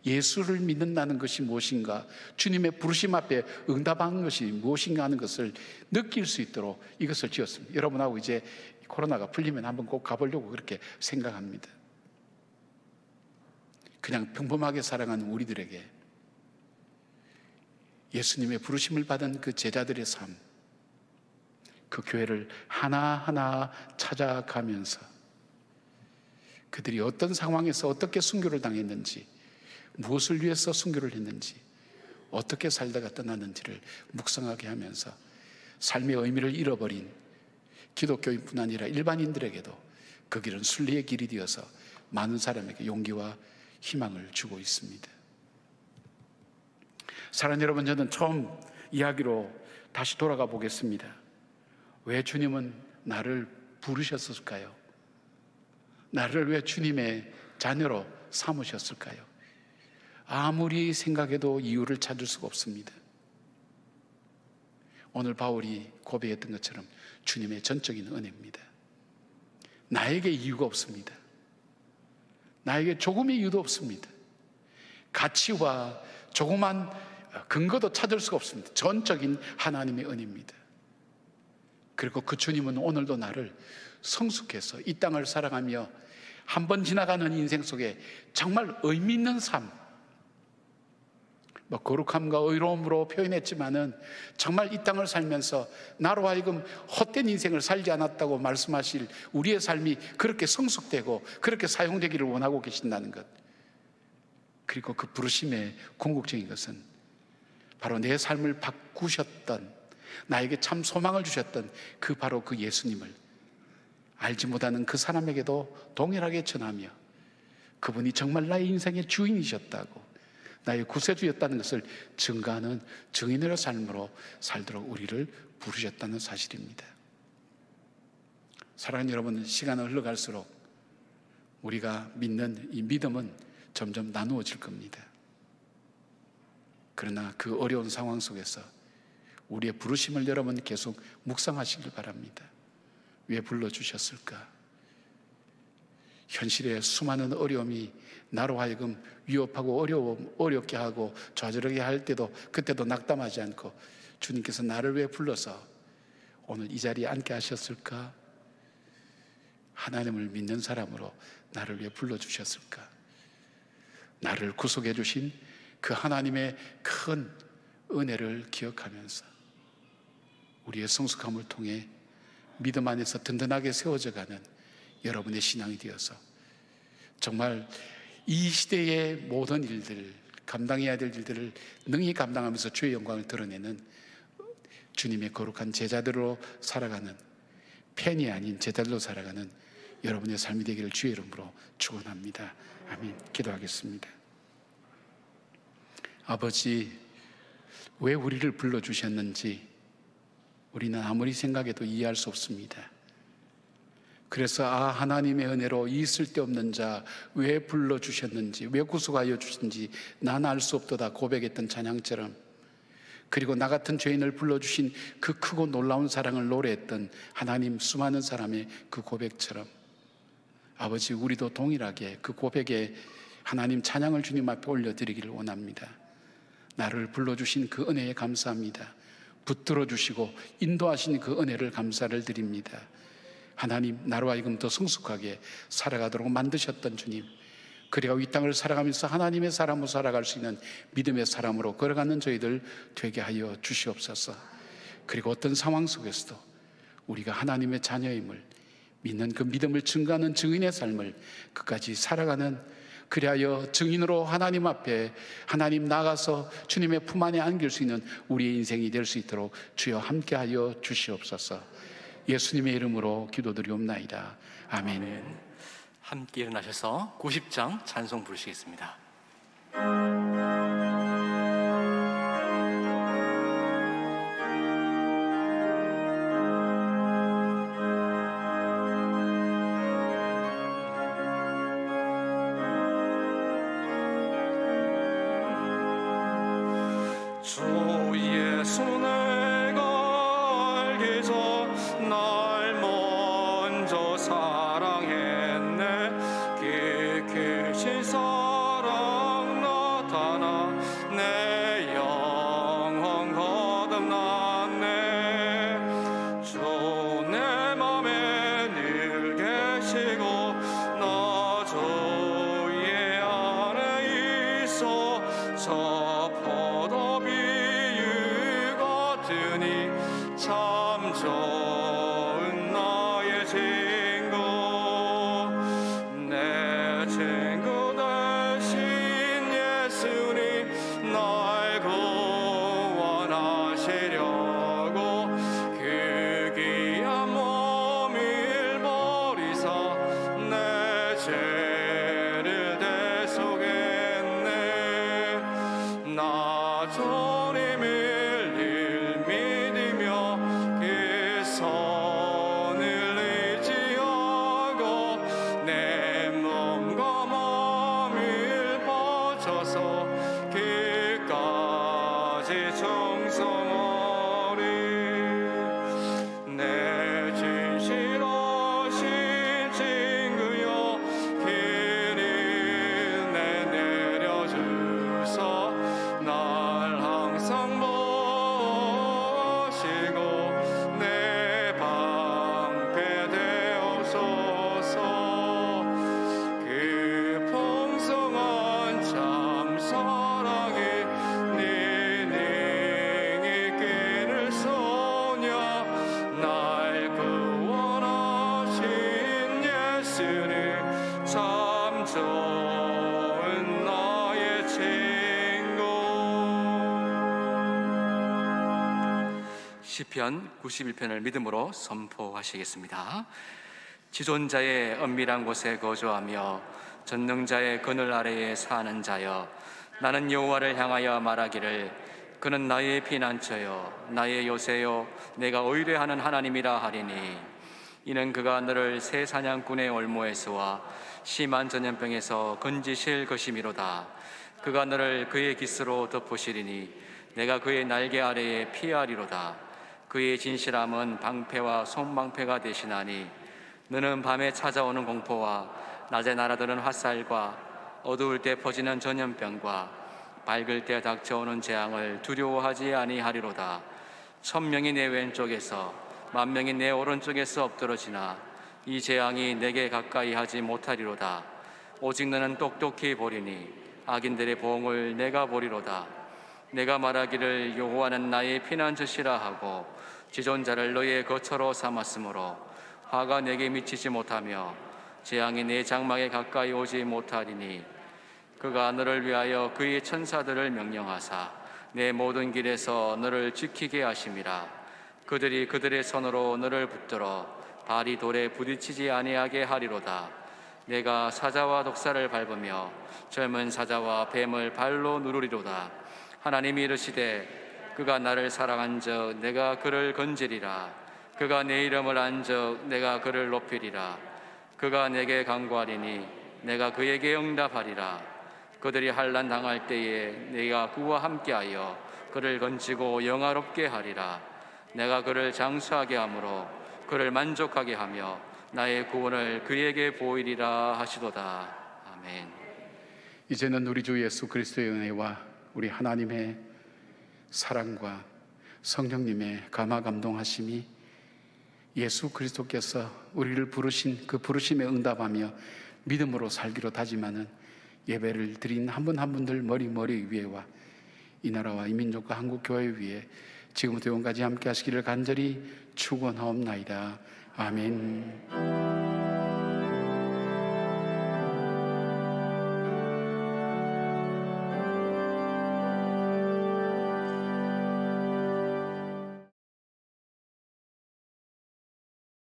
예수를 믿는다는 것이 무엇인가, 주님의 부르심 앞에 응답하는 것이 무엇인가 하는 것을 느낄 수 있도록 이것을 지었습니다. 여러분하고 이제 코로나가 풀리면 한번 꼭 가보려고 그렇게 생각합니다. 그냥 평범하게 살아가는 우리들에게 예수님의 부르심을 받은 그 제자들의 삶, 그 교회를 하나하나 찾아가면서 그들이 어떤 상황에서 어떻게 순교를 당했는지, 무엇을 위해서 순교를 했는지, 어떻게 살다가 떠났는지를 묵상하게 하면서 삶의 의미를 잃어버린 기독교인뿐 아니라 일반인들에게도 그 길은 순리의 길이 되어서 많은 사람에게 용기와 희망을 주고 있습니다. 사랑하는 여러분, 저는 처음 이야기로 다시 돌아가 보겠습니다. 왜 주님은 나를 부르셨을까요? 나를 왜 주님의 자녀로 삼으셨을까요? 아무리 생각해도 이유를 찾을 수가 없습니다. 오늘 바울이 고백했던 것처럼 주님의 전적인 은혜입니다. 나에게 이유가 없습니다. 나에게 조금의 이유도 없습니다. 가치와 조그만 근거도 찾을 수가 없습니다. 전적인 하나님의 은혜입니다. 그리고 그 주님은 오늘도 나를 성숙해서 이 땅을 살아가며 한 번 지나가는 인생 속에 정말 의미 있는 삶, 거룩함과 의로움으로 표현했지만은 정말 이 땅을 살면서 나로 하여금 헛된 인생을 살지 않았다고 말씀하실 우리의 삶이 그렇게 성숙되고 그렇게 사용되기를 원하고 계신다는 것, 그리고 그 부르심의 궁극적인 것은 바로 내 삶을 바꾸셨던, 나에게 참 소망을 주셨던 그 바로 그 예수님을 알지 못하는 그 사람에게도 동일하게 전하며 그분이 정말 나의 인생의 주인이셨다고, 나의 구세주였다는 것을 증거하는 증인의 삶으로 살도록 우리를 부르셨다는 사실입니다. 사랑하는 여러분, 시간을 흘러갈수록 우리가 믿는 이 믿음은 점점 나누어질 겁니다. 그러나 그 어려운 상황 속에서 우리의 부르심을 여러분 계속 묵상하시길 바랍니다. 왜 불러주셨을까? 현실의 수많은 어려움이 나로 하여금 위협하고 어렵게 하고 좌절하게 할 때도 그때도 낙담하지 않고 주님께서 나를 왜 불러서 오늘 이 자리에 앉게 하셨을까? 하나님을 믿는 사람으로 나를 왜 불러주셨을까? 나를 구속해 주신 그 하나님의 큰 은혜를 기억하면서 우리의 성숙함을 통해 믿음 안에서 든든하게 세워져가는 여러분의 신앙이 되어서 정말 이 시대의 모든 일들, 감당해야 될 일들을 능히 감당하면서 주의 영광을 드러내는 주님의 거룩한 제자들로 살아가는, 팬이 아닌 제자들로 살아가는 여러분의 삶이 되기를 주의 이름으로 축원합니다. 아멘. 기도하겠습니다. 아버지, 왜 우리를 불러주셨는지 우리는 아무리 생각해도 이해할 수 없습니다. 그래서 하나님의 은혜로 이 쓸데없는 자 왜 불러주셨는지, 왜 구속하여 주신지 난 알 수 없도다 고백했던 찬양처럼, 그리고 나 같은 죄인을 불러주신 그 크고 놀라운 사랑을 노래했던 하나님 수많은 사람의 그 고백처럼 아버지, 우리도 동일하게 그 고백에 하나님 찬양을 주님 앞에 올려드리기를 원합니다. 나를 불러주신 그 은혜에 감사합니다. 붙들어 주시고 인도하신 그 은혜를 감사를 드립니다. 하나님, 나로 하여금 더 성숙하게 살아가도록 만드셨던 주님, 그리고 이 땅을 살아가면서 하나님의 사람으로 살아갈 수 있는 믿음의 사람으로 걸어가는 저희들 되게 하여 주시옵소서. 그리고 어떤 상황 속에서도 우리가 하나님의 자녀임을 믿는 그 믿음을 증거하는 증인의 삶을 끝까지 살아가는, 그리하여 증인으로 하나님 앞에 하나님 나가서 주님의 품 안에 안길 수 있는 우리의 인생이 될 수 있도록 주여 함께하여 주시옵소서. 예수님의 이름으로 기도드리옵나이다. 아멘. 함께 일어나셔서 90장 찬송 부르시겠습니다. 주의 손을 걸기 전 날 먼저 사랑했네. 깊으신 사랑 나타나 내 영혼 거듭났네. 주 내 맘에 늘 계시고 나 주의 안에 있어. 저 포도비유 같으니 참 좋은 나의 친구. 내 친구 대신 예수님 날 구원하시려고 그 귀한 몸을 버리사 내 죄를 대속했네. 나 주님을 늘 믿으며 그 선을 의지하고 내 몸과 끝까지 정성하리. 내 진실하신 친구여 길이 내 내려주사 날 항상 보시고 내 방패 되옵소서. 그 풍성한 참 사랑이 니닝이 끼를 소냐 날 구원하신 예수님 참 좋은 나의 친구. 시편 91편을 믿음으로 선포하시겠습니다. 지존자의 은밀한 곳에 거주하며 전능자의 그늘 아래에 사는 자여, 나는 여호와를 향하여 말하기를 그는 나의 피난처요 나의 요새요 내가 의뢰하는 하나님이라 하리니, 이는 그가 너를 새 사냥꾼의 올무에서와 심한 전염병에서 건지실 것이미로다. 그가 너를 그의 깃으로 덮으시리니 내가 그의 날개 아래에 피하리로다. 그의 진실함은 방패와 손방패가 되시나니, 너는 밤에 찾아오는 공포와 낮에 날아드는 화살과 어두울 때 퍼지는 전염병과 밝을 때 닥쳐오는 재앙을 두려워하지 아니하리로다. 1000명이 내 왼쪽에서 10,000명이 내 오른쪽에서 엎드러지나 이 재앙이 내게 가까이 하지 못하리로다. 오직 너는 똑똑히 보리니 악인들의 보응을 내가 보리로다. 내가 말하기를 여호와는 나의 피난처시라 하고 지존자를 너의 거처로 삼았으므로 화가 내게 미치지 못하며 재앙이 내 장막에 가까이 오지 못하리니, 그가 너를 위하여 그의 천사들을 명령하사 내 모든 길에서 너를 지키게 하심이라. 그들이 그들의 손으로 너를 붙들어 발이 돌에 부딪히지 아니하게 하리로다. 내가 사자와 독사를 밟으며 젊은 사자와 뱀을 발로 누르리로다. 하나님이 이르시되 그가 나를 사랑한즉 내가 그를 건지리라. 그가 내 이름을 안즉 내가 그를 높이리라. 그가 내게 간구하리니 내가 그에게 응답하리라. 그들이 환난 당할 때에 내가 그와 함께하여 그를 건지고 영화롭게 하리라. 내가 그를 장수하게 하므로 그를 만족하게 하며 나의 구원을 그에게 보이리라 하시도다. 아멘. 이제는 우리 주 예수 그리스도의 은혜와 우리 하나님의 사랑과 성령님의 감화 감동하심이, 예수 그리스도께서 우리를 부르신 그 부르심에 응답하며 믿음으로 살기로 다짐하는 예배를 드린 한 분 한 분들 머리 위에와 이 나라와 이 민족과 한국 교회 위에 지금부터 영원까지 함께 하시기를 간절히 축원하옵나이다. 아멘.